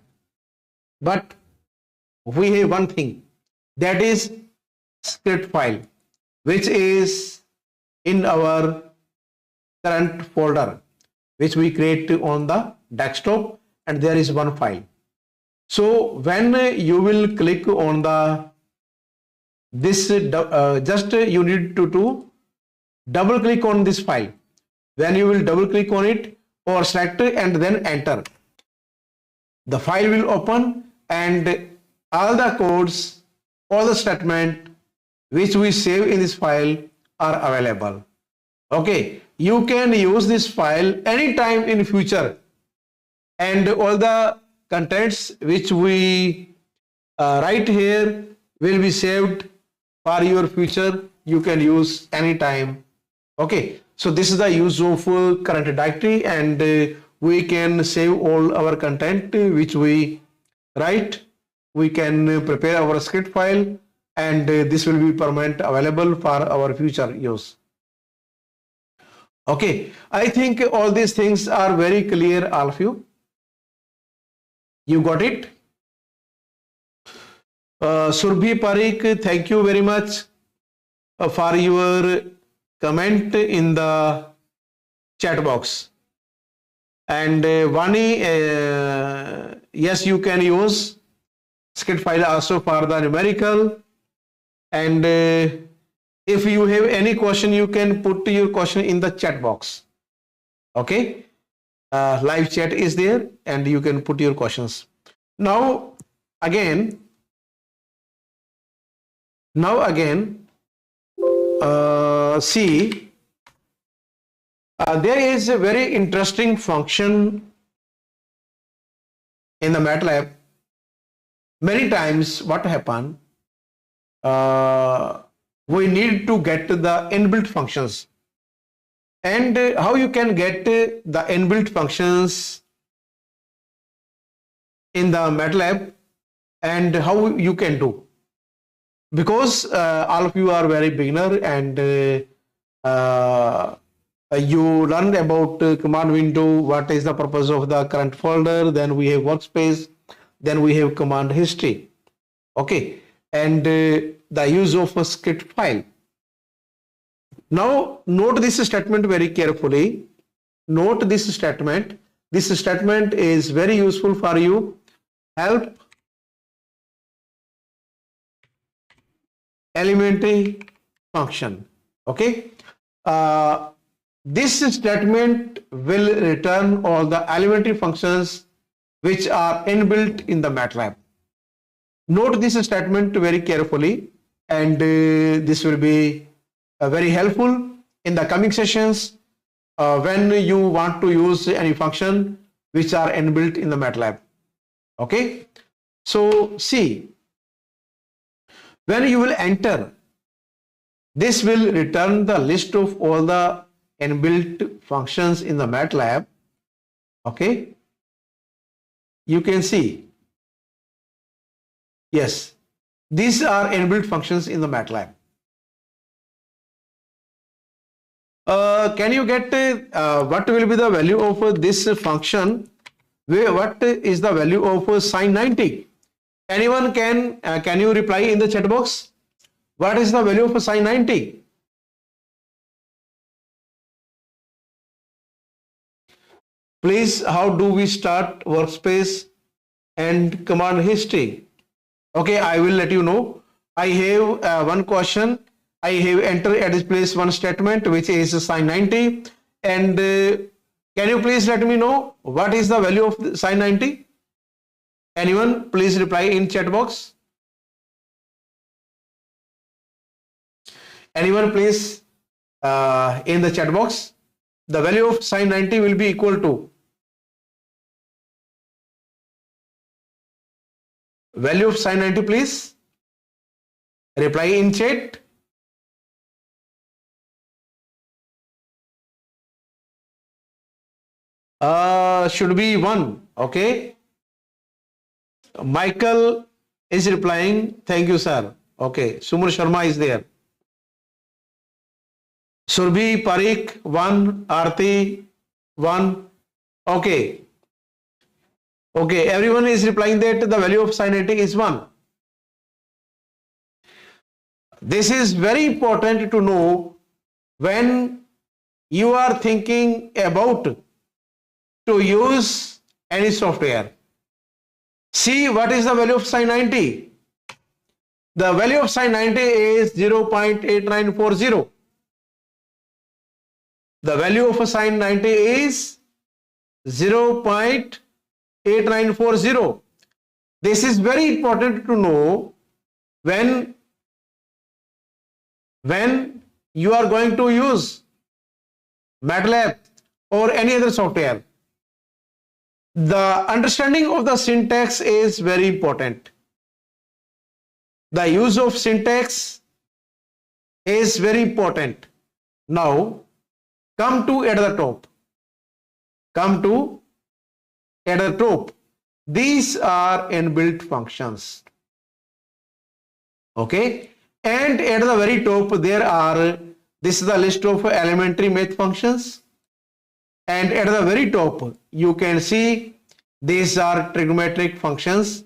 but we have one thing, that is script file, which is in our current folder, which we create on the desktop, and there is one file. So when you will click on the this just you need to double click on this file. When you will double click on it or select and then enter, the file will open, and all the codes, all the statement which we save in this file are available. Okay, you can use this file anytime in future, and all the contents which we write here will be saved for your future. You can use anytime. Okay, so this is the use of current directory, and we can save all our content which we write. We can prepare our script file, and this will be permanent available for our future use. Okay, I think all these things are very clear, all of you. You got it? Surbhi Parikh, thank you very much for your comment in the chat box. And Vani, yes, you can use script file also for the numerical. And if you have any question, you can put your question in the chat box. Okay, live chat is there, and you can put your questions. Now again, see, there is a very interesting function in the MATLAB. Many times what happen, we need to get the inbuilt functions, and how you can get the inbuilt functions in the MATLAB, and how you can do, because all of you are very beginner, and you learned about command window, what is the purpose of the current folder, then we have workspace, then we have command history. Okay, and the use of a script file. Now note this statement very carefully. Note this statement. This statement is very useful for you. Help elementary function. Okay, this statement will return all the elementary functions which are inbuilt in the MATLAB. Note this statement very carefully, and this will be very helpful in the coming sessions when you want to use any function which are inbuilt in the MATLAB. Okay, so see, when you will enter, this will return the list of all the inbuilt functions in the MATLAB. Okay, you can see, yes, these are inbuilt functions in the MATLAB. Can you get what will be the value of this function? What is the value of sine 90? Anyone can you reply in the chat box? What is the value of sine 90? Please, how do we start workspace and command history? Okay, I will let you know. I have one question. I have entered at this place one statement which is sine 90, and can you please let me know what is the value of sine 90? Anyone, please reply in chat box. Anyone, please, in the chat box. The value of sine 90 will be equal to, value of sine 90, please reply in chat. Should be 1. Okay, Michael is replying. Thank you, sir. Okay, Sumar Sharma is there. Surbhi Parikh 1, Arti 1. Okay. Okay, everyone is replying that the value of sin 90 is 1. This is very important to know when you are thinking about to use any software. See what is the value of sin 90. The value of sin 90 is 0.8940. The value of a sin 90 is 0.8940. This is very important to know when you are going to use MATLAB or any other software. The understanding of the syntax is very important. The use of syntax is very important. Now, come to at the top. Come to at the top. These are inbuilt functions. Okay. And at the very top, this is the list of elementary math functions. And at the very top, you can see these are trigonometric functions,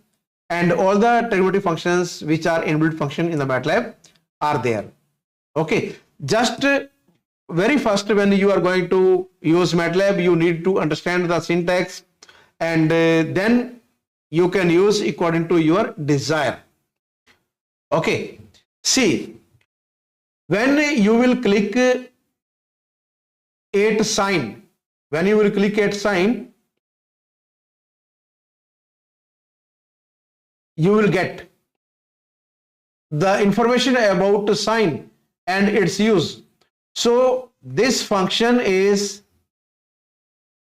and all the trigonometric functions which are inbuilt function in the MATLAB are there. Okay. Just very first, when you are going to use MATLAB, you need to understand the syntax, and then you can use according to your desire. Okay. See, when you will click at sign, you will get the information about sign and its use. So this function is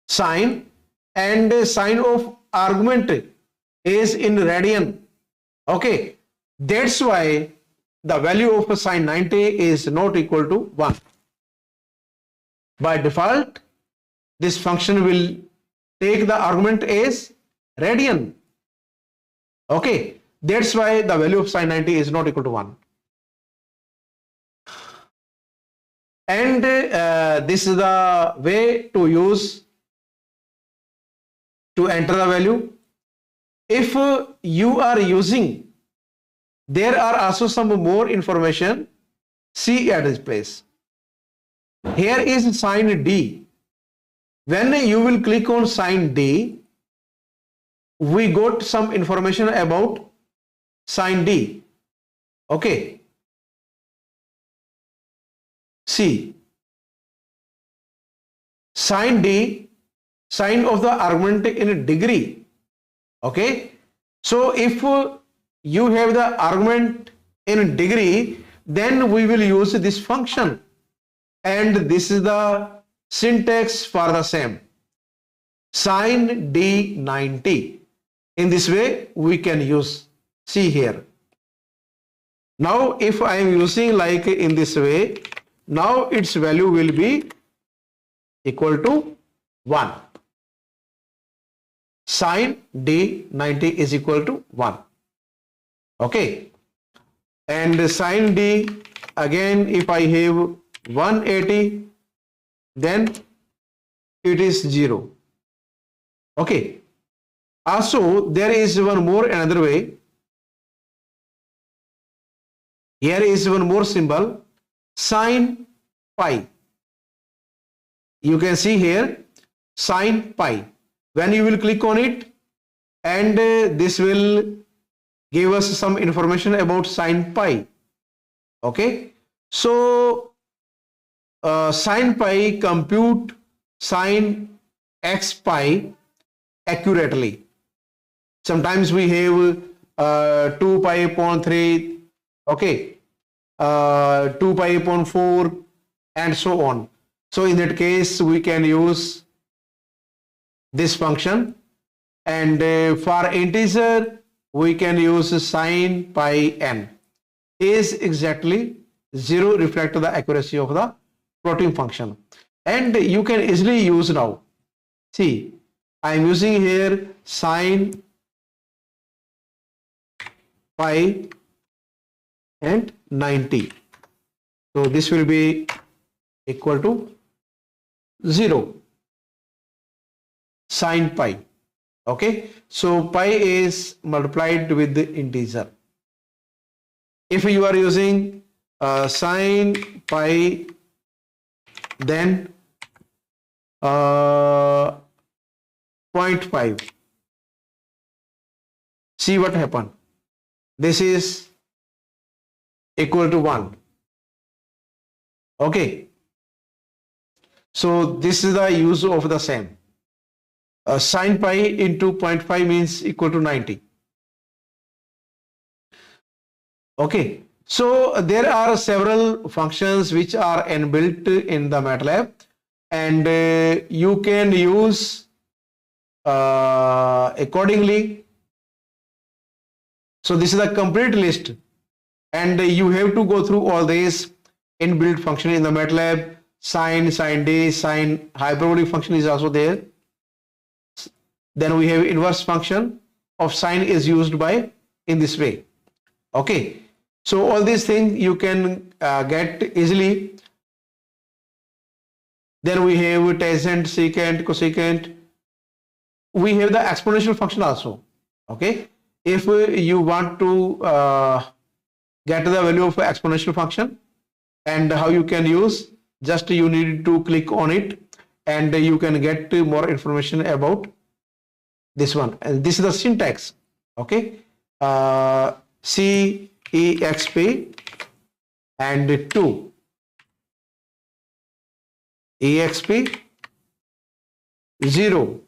sign, and sign of argument is in radian. Okay, that's why the value of sin 90 is not equal to 1. By default, this function will take the argument as radian. Okay, that's why the value of sin 90 is not equal to 1. And this is the way to enter the value. If you are using, there are also some more information. See at this place. Here is sin D. When you will click on sin D, we got some information about sin D. Okay. See, sin D, sign of the argument in degree. Okay. So if you have the argument in degree, then we will use this function, and this is the syntax for the same. Sin D 90. In this way we can use. See here. Now if I am using like in this way, now its value will be equal to 1. Sin D 90 is equal to 1. Okay. And sin D, again, if I have 180, then it is 0. Okay. Also, there is another way. Here is one more symbol, sin pi. You can see here, sin pi. When you will click on it, and this will give us some information about sin pi. Okay. So, sin pi compute sin x pi accurately. Sometimes we have 2 pi upon 3, okay, 2 pi upon 4, and so on. So in that case, we can use this function, and for integer, we can use sin pi n. Is exactly 0 reflect the accuracy of the plotting function. And you can easily use now. See, I am using here sin pi and 90. So this will be equal to 0 sine pi. Okay, so pi is multiplied with the integer. If you are using sine pi, then 0.5. See what happened. This is equal to 1. Okay. So this is the use of the same. Sine pi into 0.5 means equal to 90. Okay. So there are several functions which are inbuilt in the MATLAB, and you can use accordingly. So this is a complete list, and you have to go through all these inbuilt function in the MATLAB. Sine, sine day, sine hyperbolic function is also there. Then we have inverse function of sine is used by in this way. Okay, so all these things you can get easily. Then we have tangent, secant, cosecant. We have the exponential function also. Okay, if you want to get the value of exponential function and how you can use, just you need to click on it and you can get more information about this one. And this is the syntax. Okay, CEXP and 2 EXP 0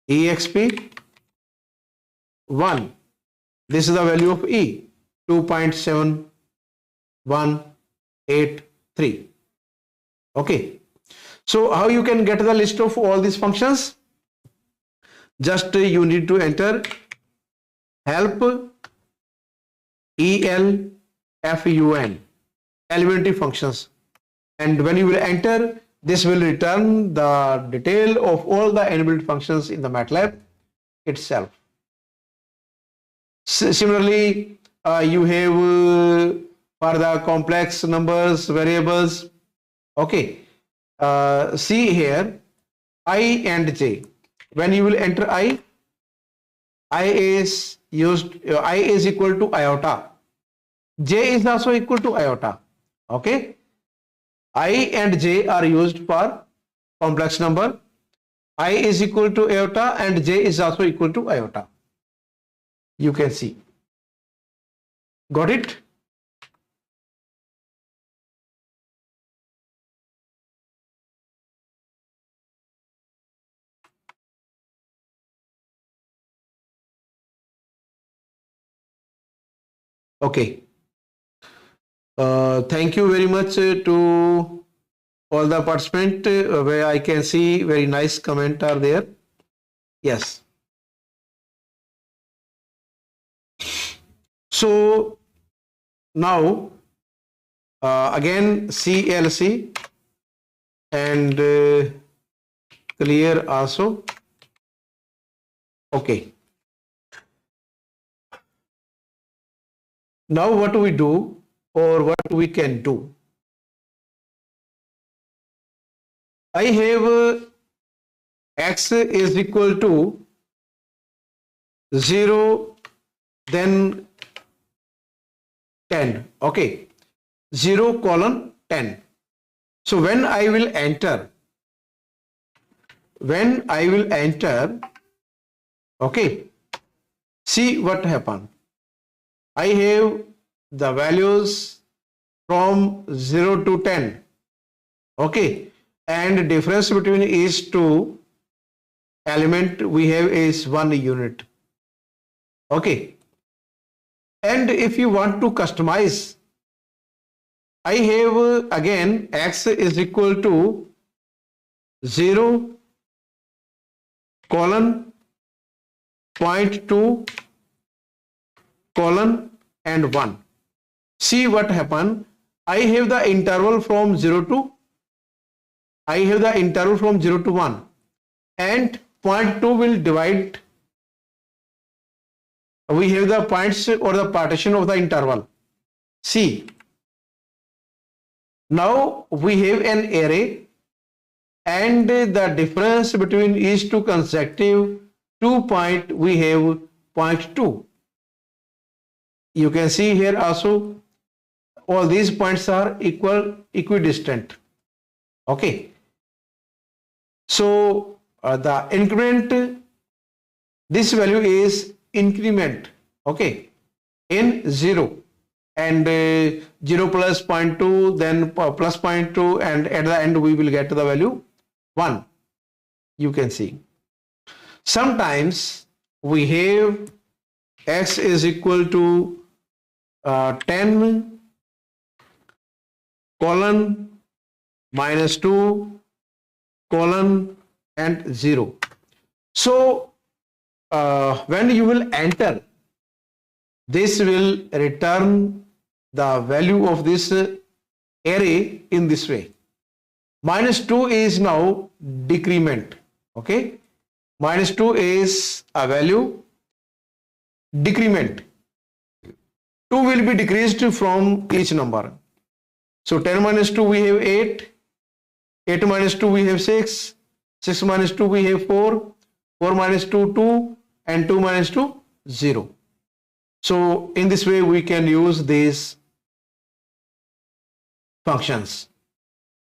EXP 1. This is the value of E, 2.7183. Okay. So how you can get the list of all these functions? Just you need to enter help ELFUN, elementary functions, and when you will enter, this will return the detail of all the inbuilt functions in the MATLAB itself. Similarly, you have for the complex numbers, variables. Okay, see here, I and j. When you will enter I is used. I is equal to iota. J is also equal to iota. Okay, I and j are used for complex number. I is equal to iota and j is also equal to iota. You can see. Got it? Okay. Thank you very much to all the participants, where I can see very nice comment are there. Yes. So now again CLC and clear also. Okay. Now what we do, or what we can do? I have x is equal to 0, then 10. Okay, 0 colon 10. So when I will enter, okay, see what happened. I have the values from 0 to 10. Okay, and difference between these two element we have is 1 unit. Okay, and if you want to customize, I have again x is equal to 0 colon 0.2 colon and 1. See what happened. I have the interval from 0 to 1, and 0.2 will divide we have the points or the partition of the interval. See, now we have an array and the difference between each two consecutive 2 point, we have 0.2. You can see here also all these points are equidistant. Okay. So the increment, this value is increment, okay, in 0 and 0 plus 0.2, then plus 0.2, and at the end we will get the value 1. You can see. Sometimes we have x is equal to 10 colon minus 2 colon and 0. So when you will enter, this will return the value of this array in this way. Minus 2 is now decrement. Okay, minus 2 is a value decrement. 2 will be decreased from each number. So 10 minus 2 we have 8, 8 minus 2 we have 6, 6 minus 2 we have 4, 4 minus 2 2, and 2 minus 2 0. So in this way we can use these functions.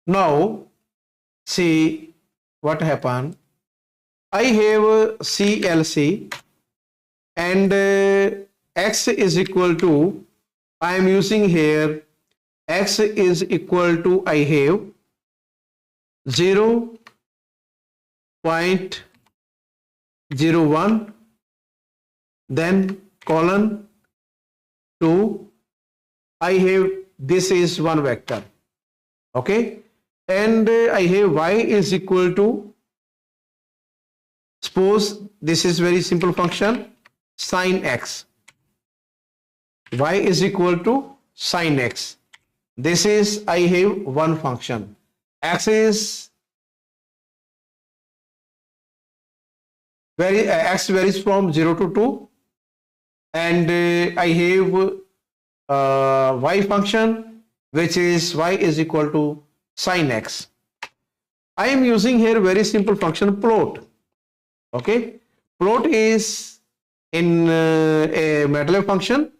Now see what happened. I have CLC and x is equal to, I am using here x is equal to, I have 0.01, then colon 2, I have, this is one vector, okay, and I have y is equal to, suppose this is very simple function, sin x, y is equal to sin x. This is, I have one function, x is x varies from 0 to 2, and I have y function which is y is equal to sin x. I am using here very simple function plot. Okay, plot is in a MATLAB function.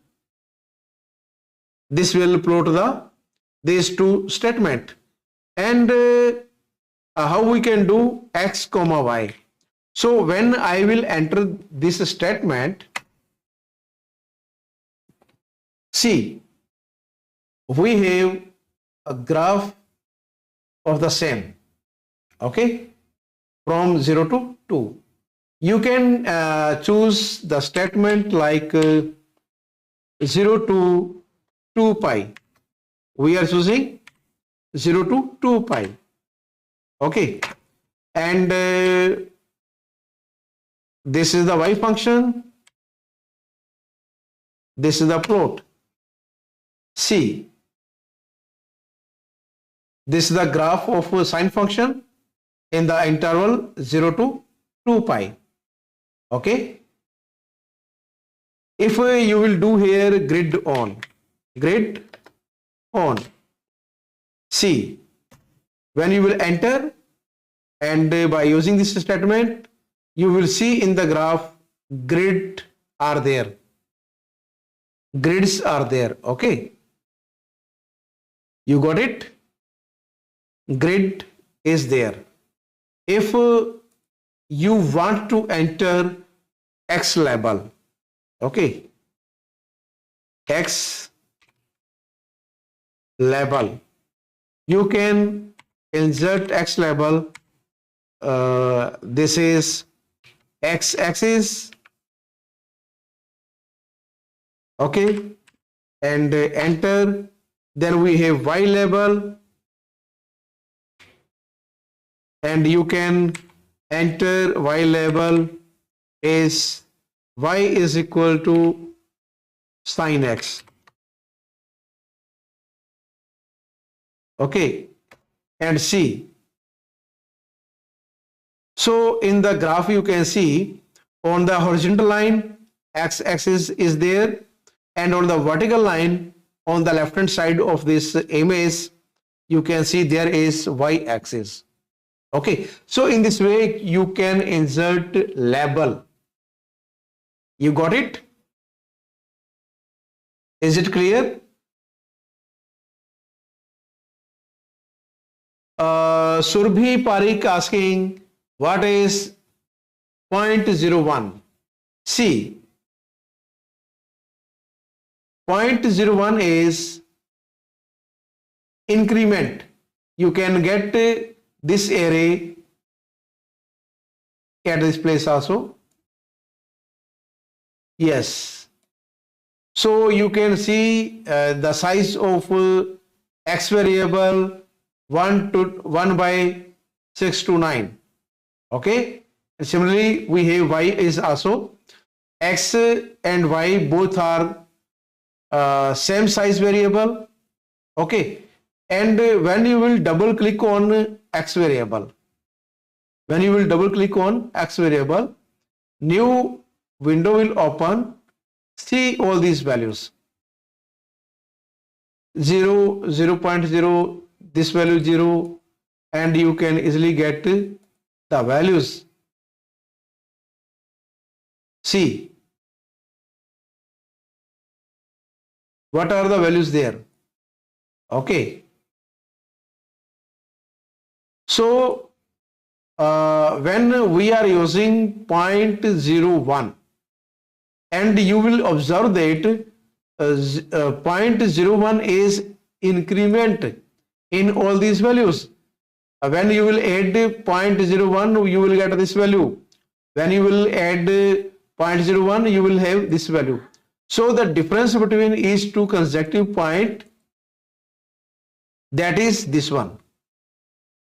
This will plot these two statement, and how we can do x comma y. So when I will enter this statement, see, we have a graph of the same, okay, from 0 to 2. You can choose the statement like 0 to 2 pi. We are choosing 0 to 2 pi, okay, and this is the y function, this is the plot. See, this is the graph of a sine function in the interval 0 to 2 pi. Okay. If you will do here grid on, see, when you will enter and by using this statement, you will see in the graph grids are there. Okay. You got it? Grid is there. If you want to enter x label, okay, x label, you can insert x label. This is x axis, okay, and enter. Then we have y label, and you can enter y label is y is equal to sin x. Okay, and see. So in the graph you can see on the horizontal line x-axis is there, and on the vertical line on the left hand side of this image you can see there is y-axis. Okay, so in this way you can insert label. You got it? Is it clear? Surbhi Parikh asking what is 0.01? See, 0.01 is increment. You can get this array at this place also. Yes. So you can see the size of x variable 1 by 6 to 9. Okay. And similarly, we have y is also x and y both are same size variable. Okay. And when you will double click on x variable, new window will open. See all these values. 0, 0.0, this value 0, and you can easily get the values. See, what are the values there? Okay. So, when we are using 0.01, and you will observe that 0.01 is increment in all these values. When you will add 0.01, you will get this value. When you will add 0.01, you will have this value. So the difference between each two consecutive point, that is this one.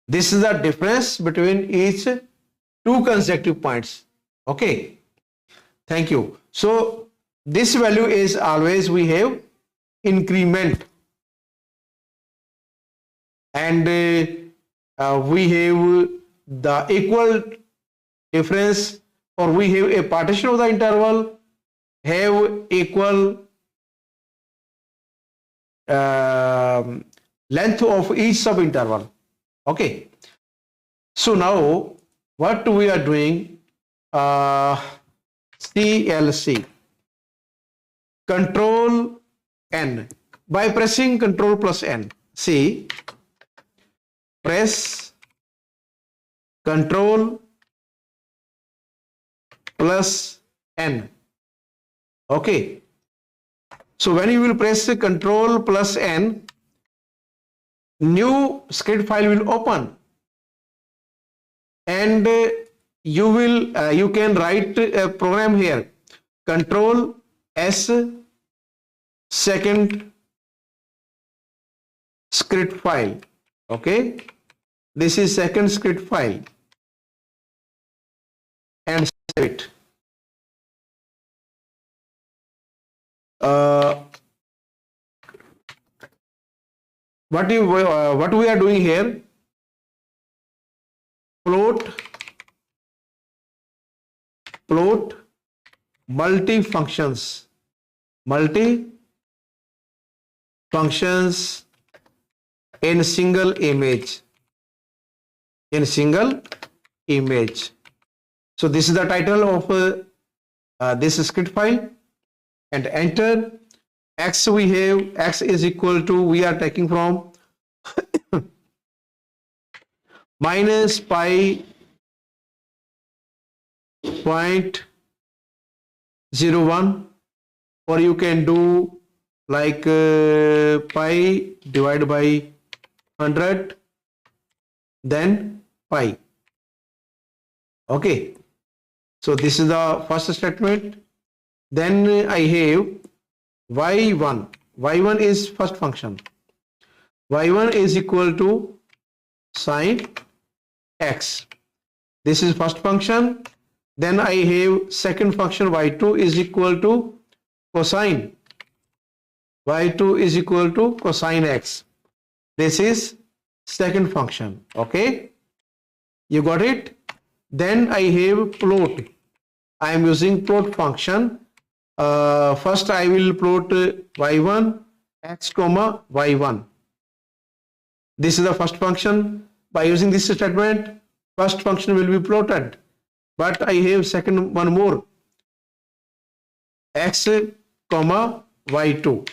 This is the difference between each two consecutive points. Okay. Thank you. So this value is always we have increment, and we have the equal difference, or we have a partition of the interval have equal length of each subinterval. Okay. So now what we are doing, CLC, Control N, by pressing Control plus N. See, press Control plus N. Okay. So when you will press Control plus N, new script file will open, and you can write a program here. Control S second script file. Okay, this is second script file, and save it. What we are doing here, float multi-functions in single image. So this is the title of this script file, and enter. X we have, x is equal to, we are taking from minus pi 0.01, or you can do like pi divided by 100, then pi. Okay, so this is the first statement. Then I have y1. y1 is first function. y1 is equal to sine x. This is first function. Then I have second function, y2 is equal to cosine. y2 is equal to cosine x. This is second function. Okay, you got it? Then I have plot. I am using plot function. First I will plot y1 x comma y1. This is the first function. By using this statement, first function will be plotted. But I have second one more, x comma y2.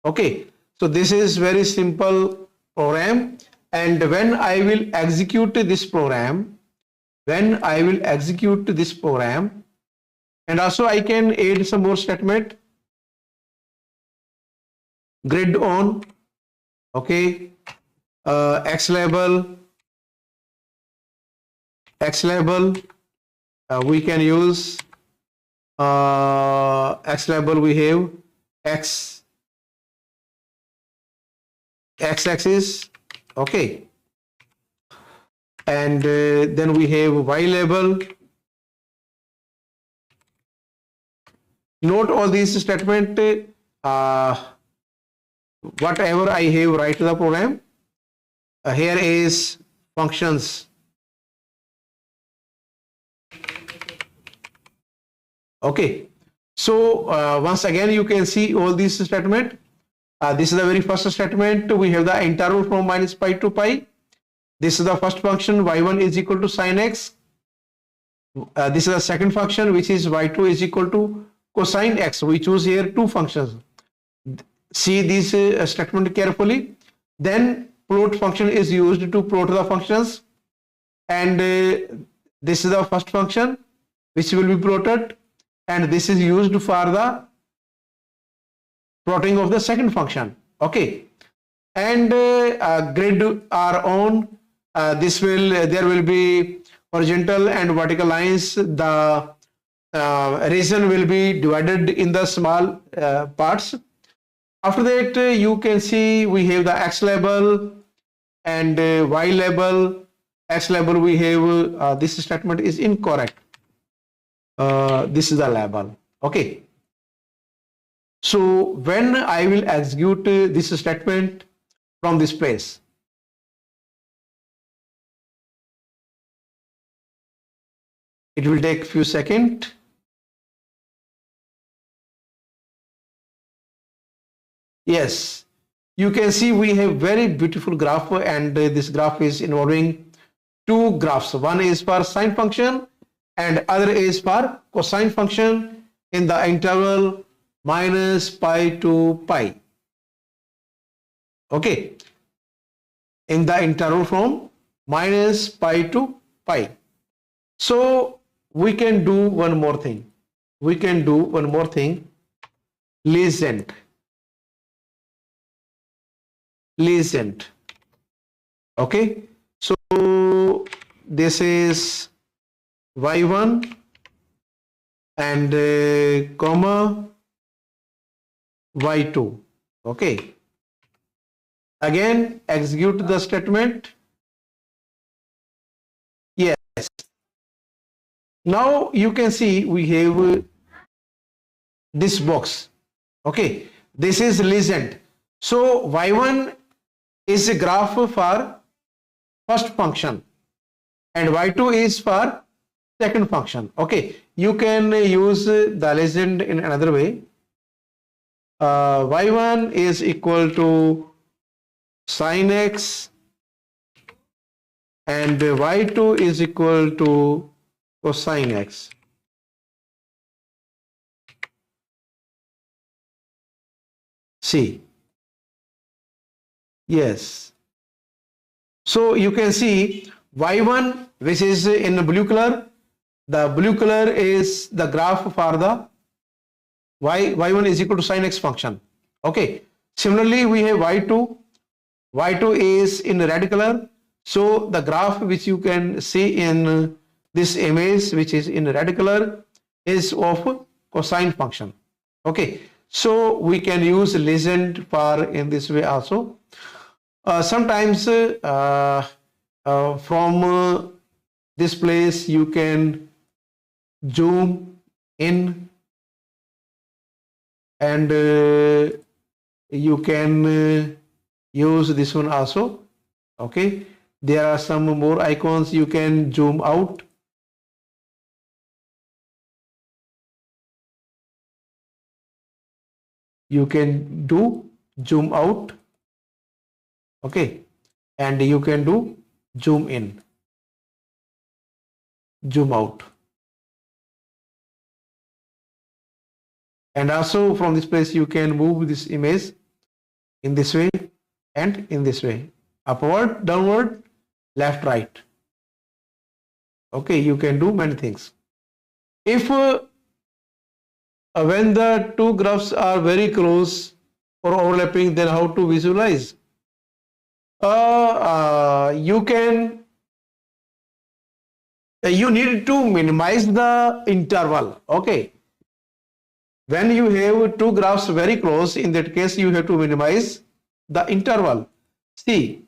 Okay, so this is very simple program, and when I will execute this program, and also I can add some more statement, grid on, okay, x label, we can use x label, we have x axis, okay, and then we have y label. Note all these statement, whatever I have write to the program. Here is functions. Okay, so once again you can see all these statement. This is the very first statement. We have the interval from minus pi to pi. This is the first function, y1 is equal to sine x. This is the second function, which is y2 is equal to cosine x. We choose here two functions. See this statement carefully. Then plot function is used to plot the functions, and this is the first function which will be plotted, and this is used for the plotting of the second function. Okay, and grid are on. There will be horizontal and vertical lines. The region will be divided in the small parts. After that, you can see we have the x label and y label. X label we have, this statement is incorrect. This is the label. Okay. So when I will execute this statement from this place, it will take few seconds. Yes, you can see we have very beautiful graph, and this graph is involving two graphs. One is for sine function and other is for cosine function in the interval minus pi to pi. Okay, in the interval from minus pi to pi. So we can do one more thing. Legend. Okay, so this is y1 and comma y2. Okay, again execute the statement. Yes, now you can see we have this box. Okay, this is legend. So y1 is a graph for first function and y2 is for second function. Okay, you can use the legend in another way. Y1 is equal to sine x and y2 is equal to cosine x. See, yes. So you can see y1, which is in blue color. The blue color is the graph for the y1 is equal to sine x function. Okay. Similarly, we have y2. Y2 is in red color. So the graph which you can see in this image, which is in red color, is of cosine function. Okay. So we can use legend for in this way also. Sometimes from this place you can zoom in, and you can use this one also. Okay, there are some more icons. You can zoom out. you can do zoom out, okay, and you can do zoom in, zoom out. And also from this place you can move this image in this way and in this way, upward, downward, left, right. Okay, you can do many things. If when the two graphs are very close or overlapping, then how to visualize? You can, you need to minimize the interval. Okay, when you have two graphs very close, in that case you have to minimize the interval. See,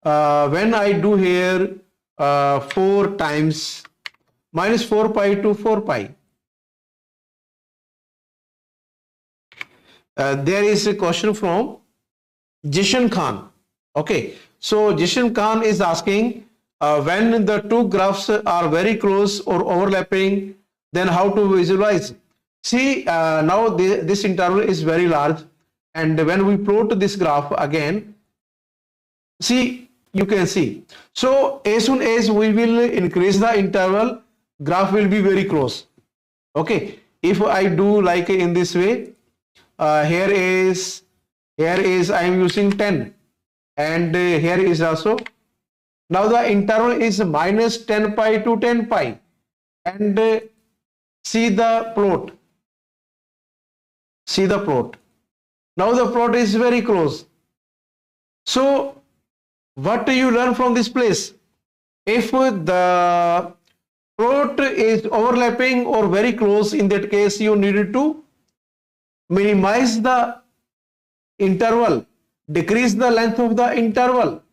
when I do here 4 times minus 4 pi to 4 pi, there is a question from Jishan Khan. Okay, so Jishan Khan is asking when the two graphs are very close or overlapping, then how to visualize? See, now this interval is very large, and when we plot this graph again, see, you can see. So as soon as we will increase the interval, graph will be very close. Okay, if I do like in this way, here is I am using 10, and here is also. Now the interval is minus 10 pi to 10 pi, and see the plot. See the plot. Now the plot is very close. So what do you learn from this place? If the plot is overlapping or very close, in that case you need to minimize the interval, decrease the length of the interval.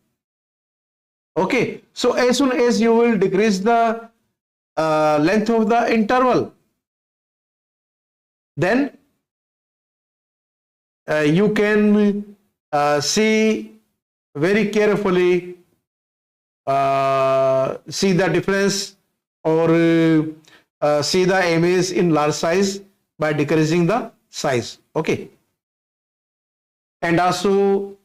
Okay, so as soon as you will decrease the length of the interval, then you can see very carefully, see the difference, or see the image in large size by decreasing the size. Okay, and also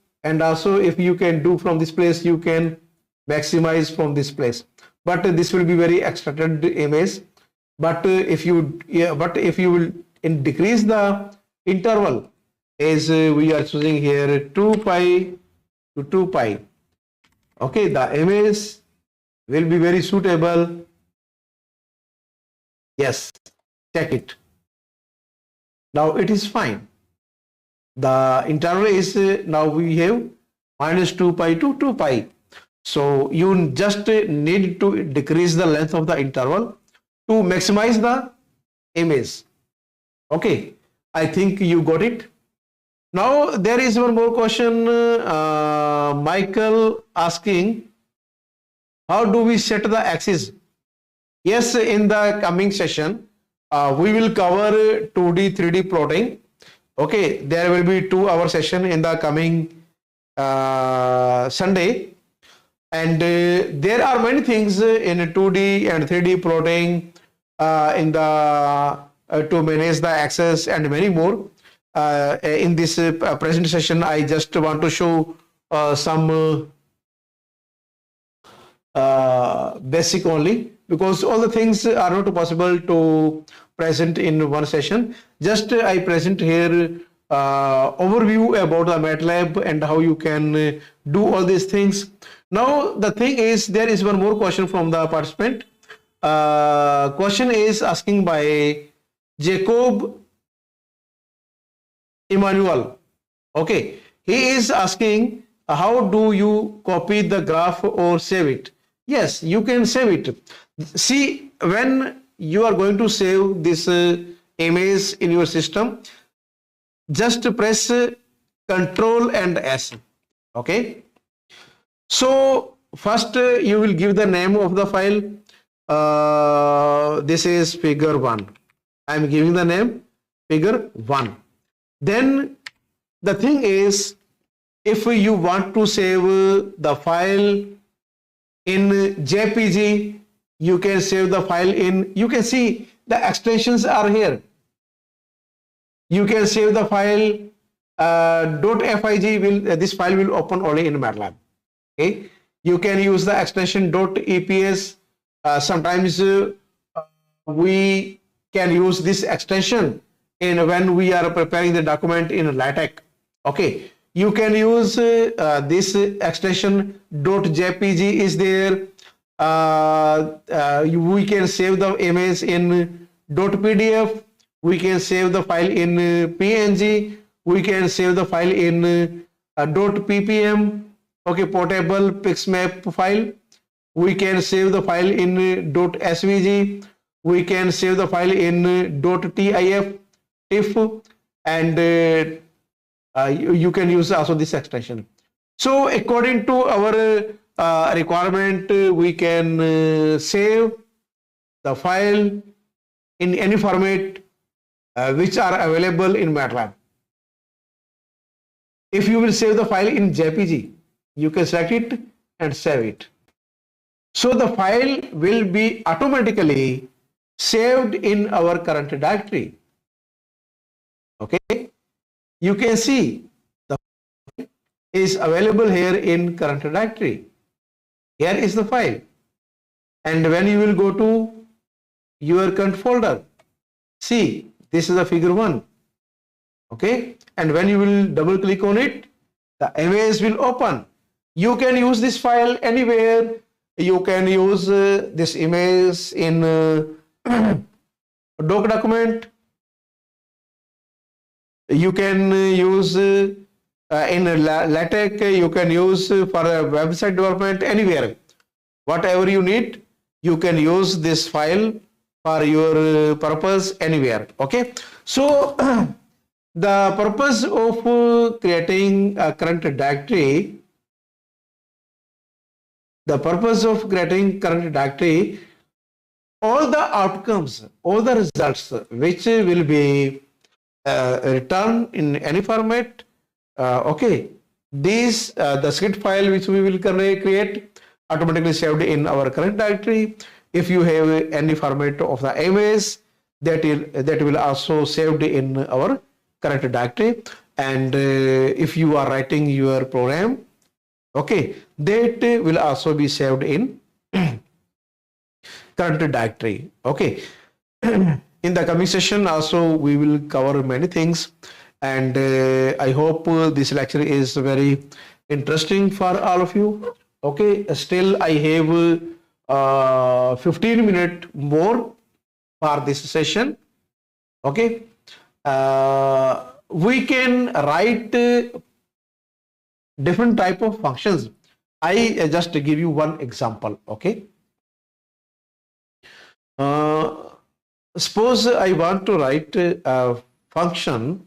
if you can do from this place, you can maximize from this place, but this will be very extracted image. But if you will decrease the interval, as we are choosing here 2 pi to 2 pi, okay, the image will be very suitable. Yes, check it. Now it is fine. The interval is now we have minus 2 pi to 2 pi. So you just need to decrease the length of the interval to maximize the image. Okay, I think you got it. Now there is one more question, Michael asking, how do we set the axis? Yes, in the coming session, we will cover 2D, 3D plotting. Okay, there will be 2-hour session in the coming Sunday. And there are many things in 2D and 3D plotting in the to manage the axis and many more. In this present session, I just want to show some basic only, because all the things are not possible to present in one session. Just I present here overview about the MATLAB and how you can do all these things. Now the thing is, there is one more question from the participant. Question is asking by Jacob Emmanuel. Okay, he is asking, how do you copy the graph or save it? Yes, you can save it. See, when you are going to save this image in your system, just press Ctrl and S. Okay, so first you will give the name of the file. This is figure 1. I am giving the name figure 1. Then the thing is, if you want to save the file in JPG, you can save the file in, you can see the extensions are here. You can save the file .fig will this file will open only in MATLAB. Okay, you can use the extension .eps. Sometimes we can use this extension in when we are preparing the document in LaTeX. Okay, you can use this extension .jpg is there. We can save the image in .pdf. We can save the file in png. We can save the file in .ppm. Okay, portable pixmap file. We can save the file in .svg. We can save the file in .tif, and you can use also this extension. So according to our requirement, we can save the file in any format which are available in MATLAB. If you will save the file in JPG, you can select it and save it. So the file will be automatically saved in our current directory. Okay, you can see the file is available here in current directory. Here is the file, and when you will go to your current folder, see this is the figure 1. Okay, and when you will double click on it, the image will open. You can use this file anywhere. You can use this image in doc document. You can use in LaTeX. You can use for a website development anywhere. Whatever you need, you can use this file for your purpose anywhere. Okay, so the purpose of creating a current directory. The purpose of creating current directory, all the outcomes, all the results which will be returned in any format, okay, these the script file which we will create automatically saved in our current directory. If you have any format of the image, that will also saved in our current directory. And if you are writing your program, okay, that will also be saved in current directory. Okay, in the coming session also we will cover many things, and I hope this lecture is very interesting for all of you. Okay, still I have 15 minutes more for this session. Okay, we can write different type of functions. I just give you one example. Okay, suppose I want to write a function.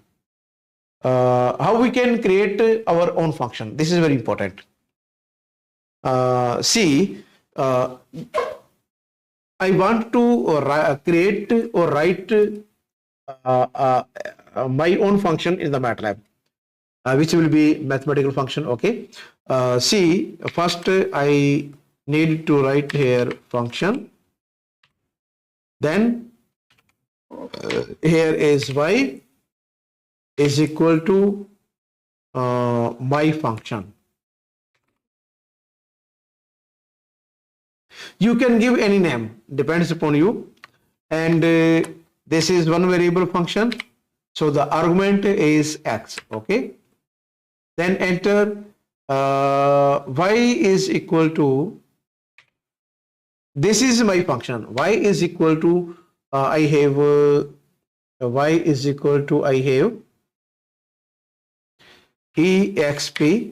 How we can create our own function? This is very important. See, I want to create or write my own function in the MATLAB. Which will be mathematical function. Okay, see, first I need to write here function, then here is y is equal to my function. You can give any name, depends upon you, and this is one variable function, so the argument is x. Okay, then enter y is equal to, this is my function, y is equal to I have y is equal to I have exp,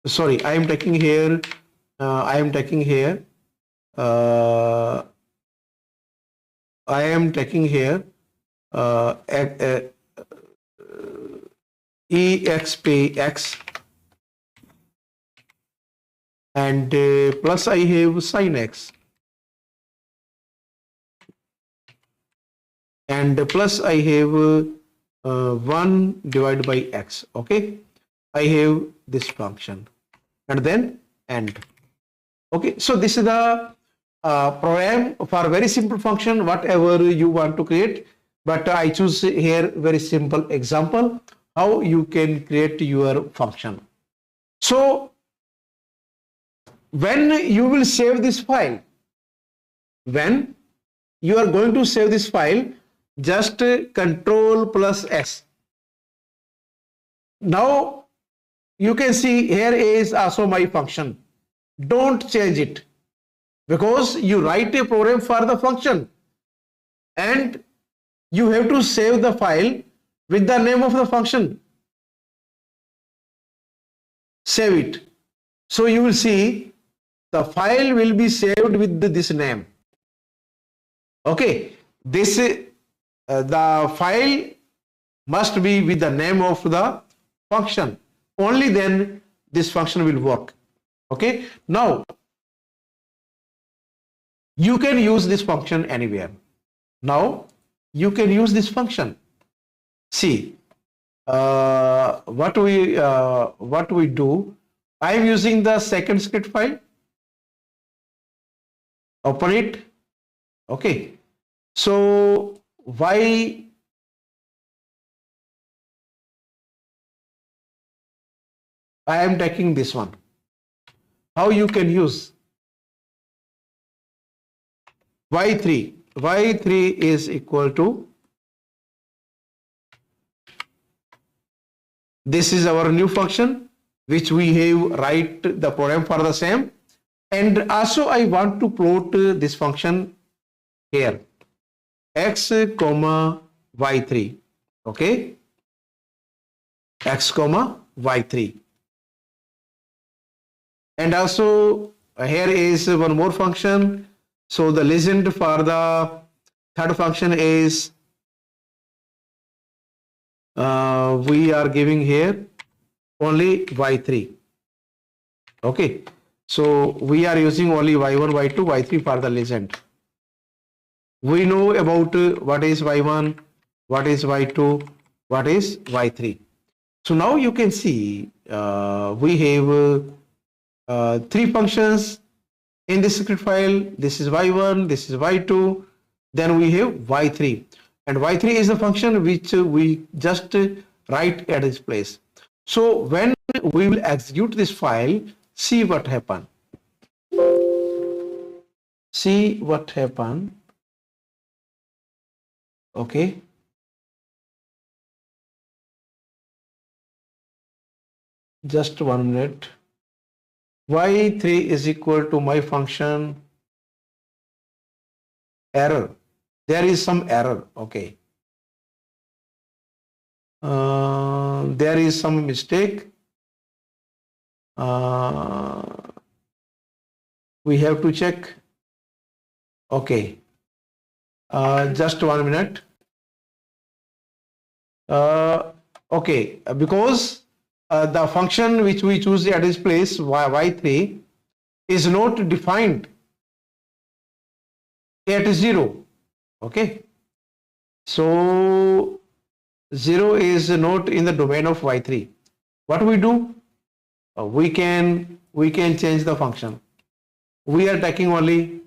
sorry, I am taking here exp x, and plus I have sin x, and plus I have 1 divided by x. Okay, I have this function, and then end. Okay, so this is the program for very simple function. Whatever you want to create, but I choose here very simple example how you can create your function. So when you will save this file, when you are going to save this file, just control plus X. Now you can see here is also my function. Don't change it, because you write a program for the function and you have to save the file with the name of the function. Save it. So you will see the file will be saved with this name. Okay, this the file must be with the name of the function. Only then this function will work. Okay, now you can use this function anywhere. Now you can use this function. See what we do. I am using the second script file. Open it. Okay, so why I am taking this one? How you can use y3? Y3 is equal to, this is our new function which we have write the program for the same, and also I want to plot this function here, x comma y3. Okay, x comma y3, and also here is one more function. So the legend for the third function is we are giving here only y3. Okay, so we are using only y1, y2, y3 for the legend. We know about what is y1, what is y2, what is y3. So now you can see we have three functions in this script file. This is y1, this is y2, then we have y3, and y3 is the function which we just write at this place. So when we will execute this file, see what happen. See what happen. Okay, just 1 minute. Y3 is equal to my function error. There is some error. Okay, there is some mistake. We have to check. Okay, just 1 minute. Okay, because the function which we choose at this place, y3, is not defined at 0. Okay, so 0 is not in the domain of y3. What we do? We can change the function. We are taking only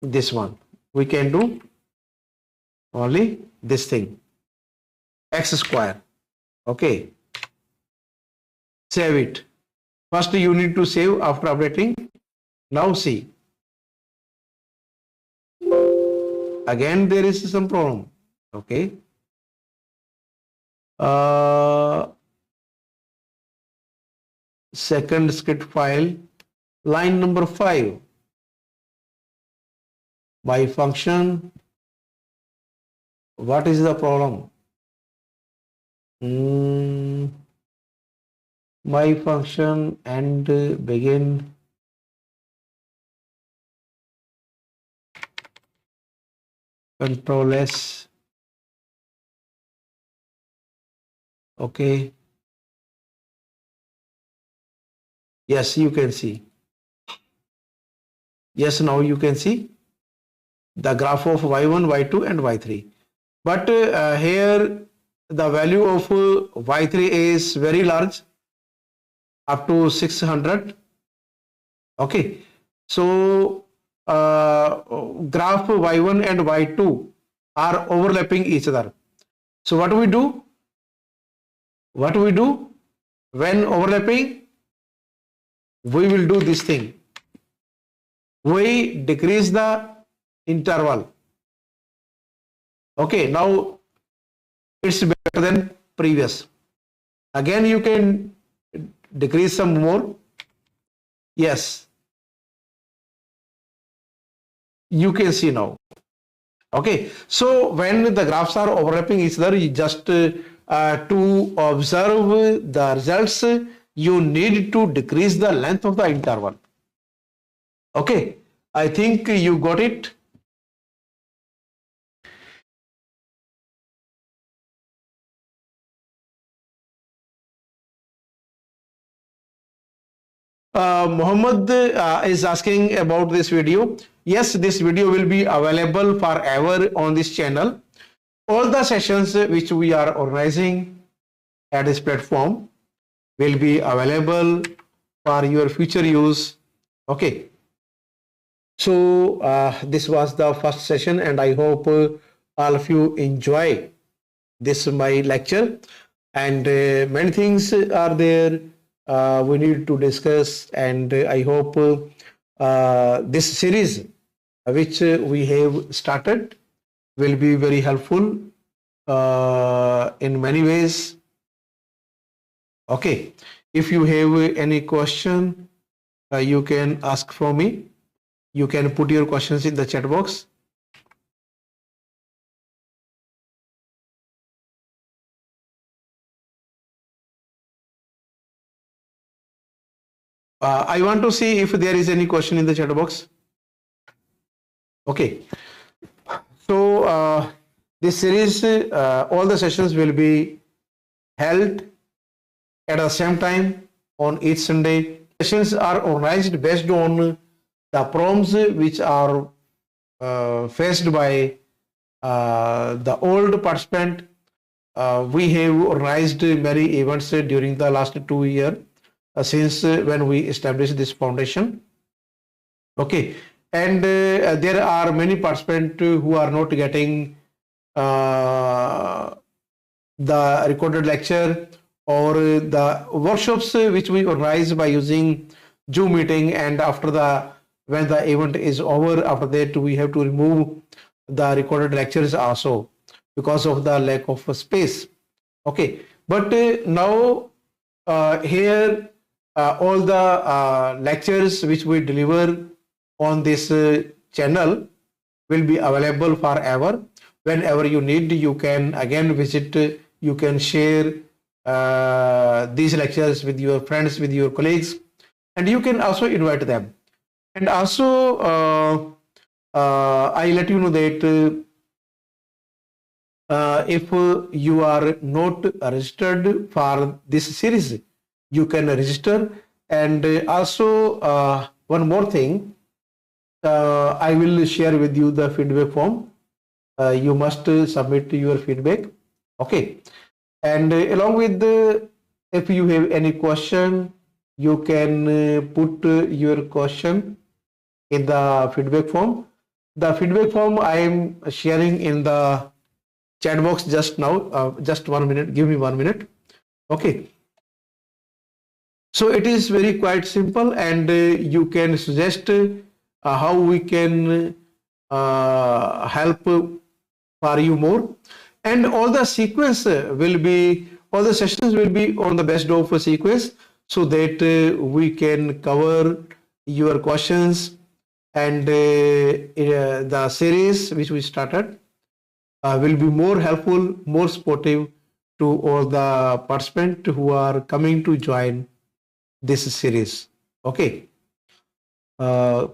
this one. We can do only this thing, x square. Okay, save it. First you need to save after updating. Now see, again there is some problem. Okay, second script file, line number 5. My function, what is the problem? My function and begin control S. Okay, yes, you can see. Yes, now you can see the graph of y1, y2 and y3. But here the value of y3 is very large, up to 600. Okay, so graph y1 and y2 are overlapping each other. So what do we do? What do we do when overlapping? We will do this thing. We decrease the interval. Okay, now it's better than previous. Again, you can decrease some more. Yes, you can see now. Okay, so when the graphs are overlapping each other, you just to observe the results, you need to decrease the length of the interval. Okay, I think you got it. Muhammad is asking about this video. Yes, this video will be available forever on this channel. All the sessions which we are organizing at this platform will be available for your future use. Okay. So this was the first session, and I hope all of you enjoy this my lecture. And many things are there we need to discuss, and I hope this series which we have started will be very helpful in many ways. Okay, if you have any question, you can ask for me. You can put your questions in the chat box. I want to see if there is any question in the chat box. Okay, so this series, all the sessions will be held at the same time on each Sunday. Sessions are organized based on the problems which are faced by the old participant. We have organized many events during the last 2 years since when we established this foundation. Okay, and there are many participants who are not getting the recorded lecture or the workshops which we organize by using Zoom meeting, and after the when the event is over, after that we have to remove the recorded lectures also because of the lack of space. Okay, but now here all the lectures which we deliver on this channel will be available forever. Whenever you need, you can again visit, you can share these lectures with your friends, with your colleagues, and you can also invite them. And also I let you know that if you are not registered for this series, you can register. And also one more thing, I will share with you the feedback form. You must submit your feedback. Okay, and along with if you have any question, you can put your question in the feedback form. The feedback form I am sharing in the chat box just now. Just 1 minute, give me 1 minute. Okay, so it is very quite simple, and you can suggest how we can help for you more. And all the sequence will be, all the sessions will be on the best of a sequence, so that we can cover your questions, and the series which we started will be more helpful, more supportive to all the participants who are coming to join this series. Okay,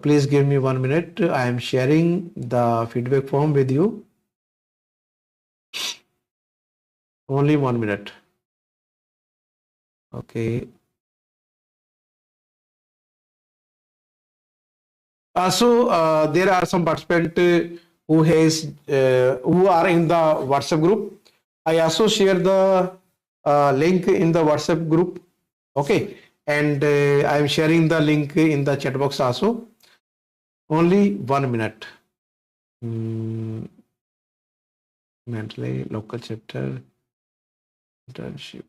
please give me 1 minute. I am sharing the feedback form with you. Only 1 minute. Okay. So there are some participants who are in the WhatsApp group. I also share the link in the WhatsApp group. Okay, and I am sharing the link in the chat box also. Only 1 minute. Mentally, local chapter, internship.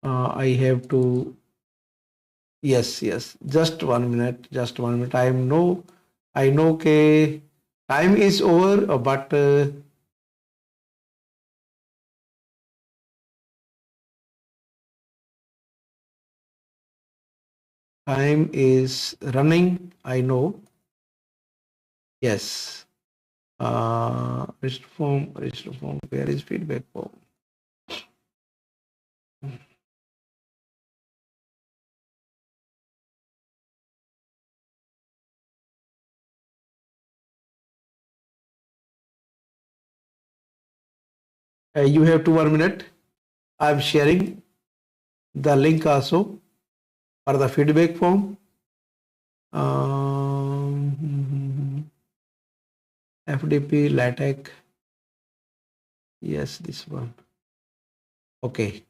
I have to, yes, yes, just 1 minute, just 1 minute. I know that time is over, but time is running. I know. Yes. Register form. Where is feedback form? You have 2 1 minute. I'm sharing the link also for the feedback form. FDP, LaTeX. Yes, this one. Okay.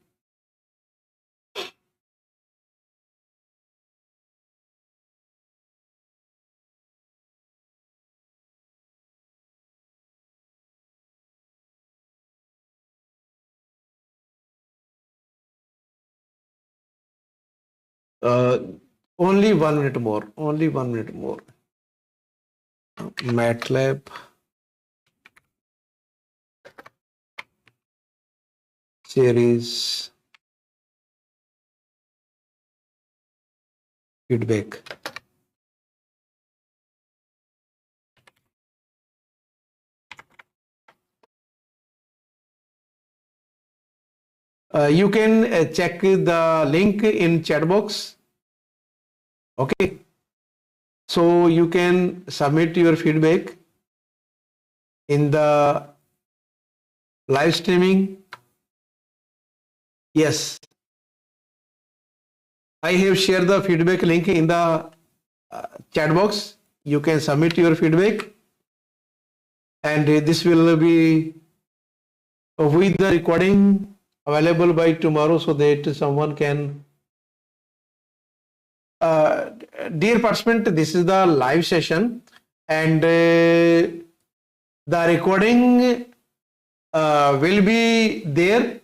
Only 1 minute more. Only 1 minute more. Matlab series feedback. You can check the link in chat box. Okay. So you can submit your feedback in the live streaming. Yes. I have shared the feedback link in the chat box. You can submit your feedback, and this will be with the recording available by tomorrow so that someone can. Dear participant, this is the live session, and the recording will be there.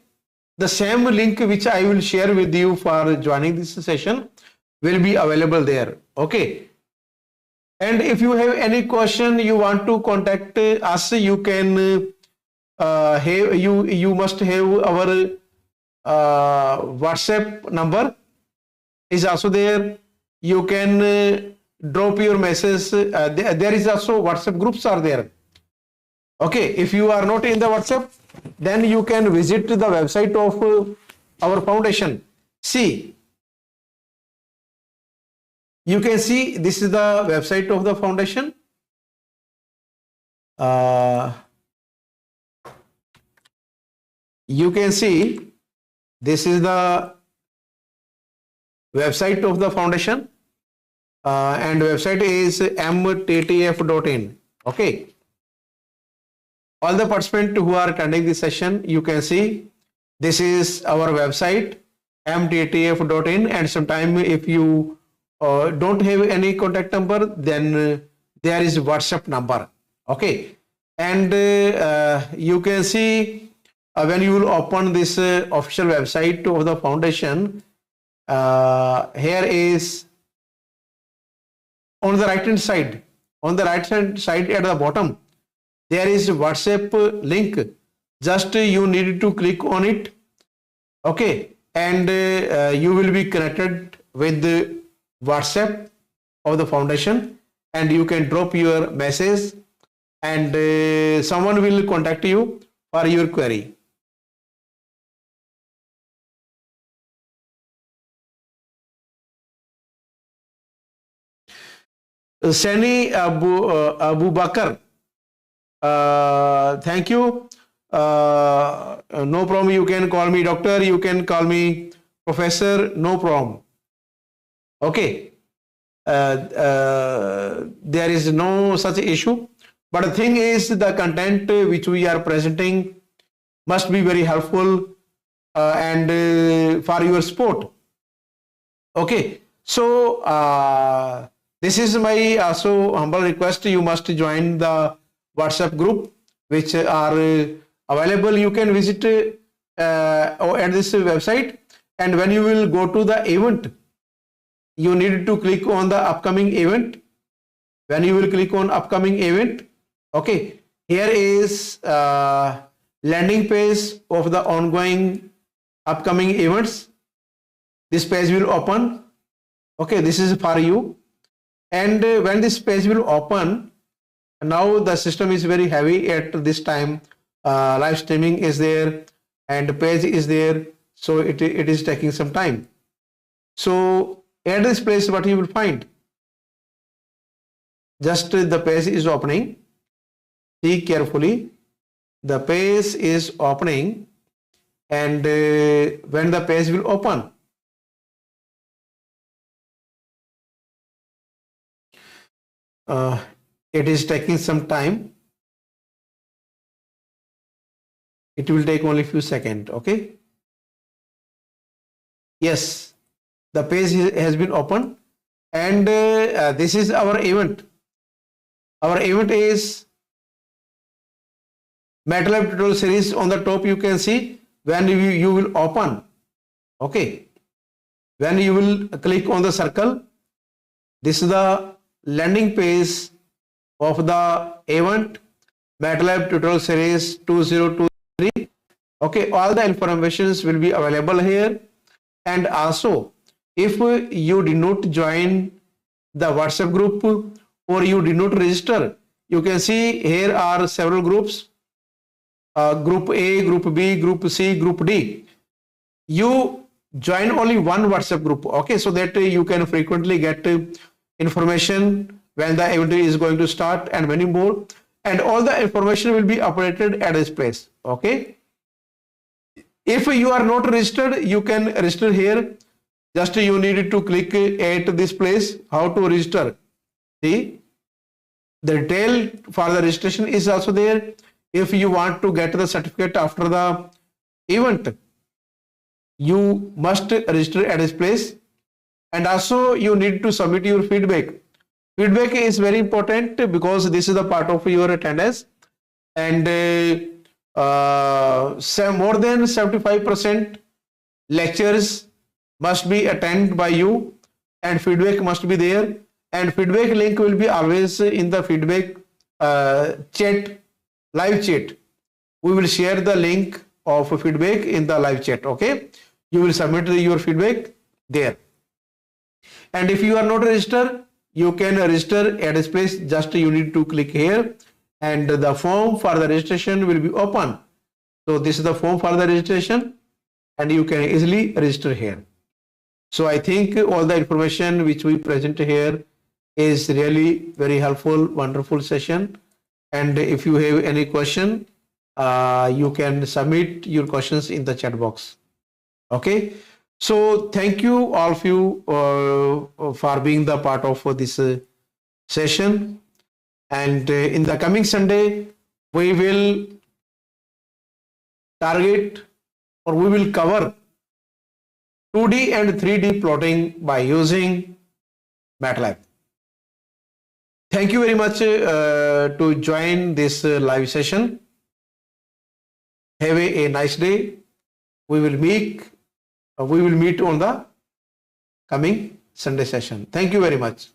The same link which I will share with you for joining this session will be available there. Okay. And if you have any question you want to contact us, you can have you must have our WhatsApp number is also there. You can drop your message. There is also WhatsApp groups are there. Okay, if you are not in the WhatsApp, then you can visit the website of our foundation. See, you can see this is the website of the foundation. You can see this is the website of the foundation, and website is mttf.in. Okay. All the participants who are attending this session, you can see this is our website mttf.in, and sometime if you don't have any contact number, then there is WhatsApp number. Okay. And you can see when you will open this official website of the foundation, here is on the right hand side, at the bottom, there is WhatsApp link. Just you need to click on it. Okay. And you will be connected with the WhatsApp of the foundation, and you can drop your message, and someone will contact you for your query. Sani Abu Bakr, thank you. No problem. You can call me doctor. You can call me professor. No problem. Okay. There is no such issue. But the thing is, the content which we are presenting must be very helpful and for your support. Okay, so this is my also humble request. You must join the WhatsApp group which are available. You can visit at this website, and when you will go to the event, you need to click on the upcoming event. When you will click on upcoming event, okay, here is landing page of the ongoing upcoming events. This page will open. Okay, this is for you. And when this page will open, now the system is very heavy at this time. Live streaming is there and page is there, so it is taking some time. So at this place, what you will find, just the page is opening. See carefully, the page is opening, and when the page will open, it is taking some time. It will take only few seconds. Okay. Yes, the page has been opened, and this is our event. Our event is MATLAB tutorial series. On the top you can see when you will open. Okay, when you will click on the circle, this is the landing page of the event MATLAB tutorial series 2023. Okay, all the informations will be available here. And also, if you did not join the WhatsApp group or you did not register, you can see here are several groups, group A, group B, group C, group D. You join only one WhatsApp group, okay, so that you can frequently get information when the event is going to start and many more, and all the information will be updated at this place. Okay, if you are not registered, you can register here. Just you need to click at this place, how to register. See, the detail for the registration is also there. If you want to get the certificate after the event, you must register at this place. And also you need to submit your feedback. Feedback is very important because this is the part of your attendance, and more than 75% lectures must be attended by you, and feedback must be there, and feedback link will be always in the feedback chat, live chat. We will share the link of feedback in the live chat. Okay, you will submit your feedback there. And if you are not registered, you can register at this place. Just you need to click here, and the form for the registration will be open. So this is the form for the registration, and you can easily register here. So I think all the information which we present here is really very helpful, wonderful session. And if you have any question, you can submit your questions in the chat box. Okay. So thank you all of you for being the part of this session. And in the coming Sunday, we will target, or we will cover 2D and 3D plotting by using MATLAB. Thank you very much to join this live session. Have a nice day. We will meet on the coming Sunday session. Thank you very much.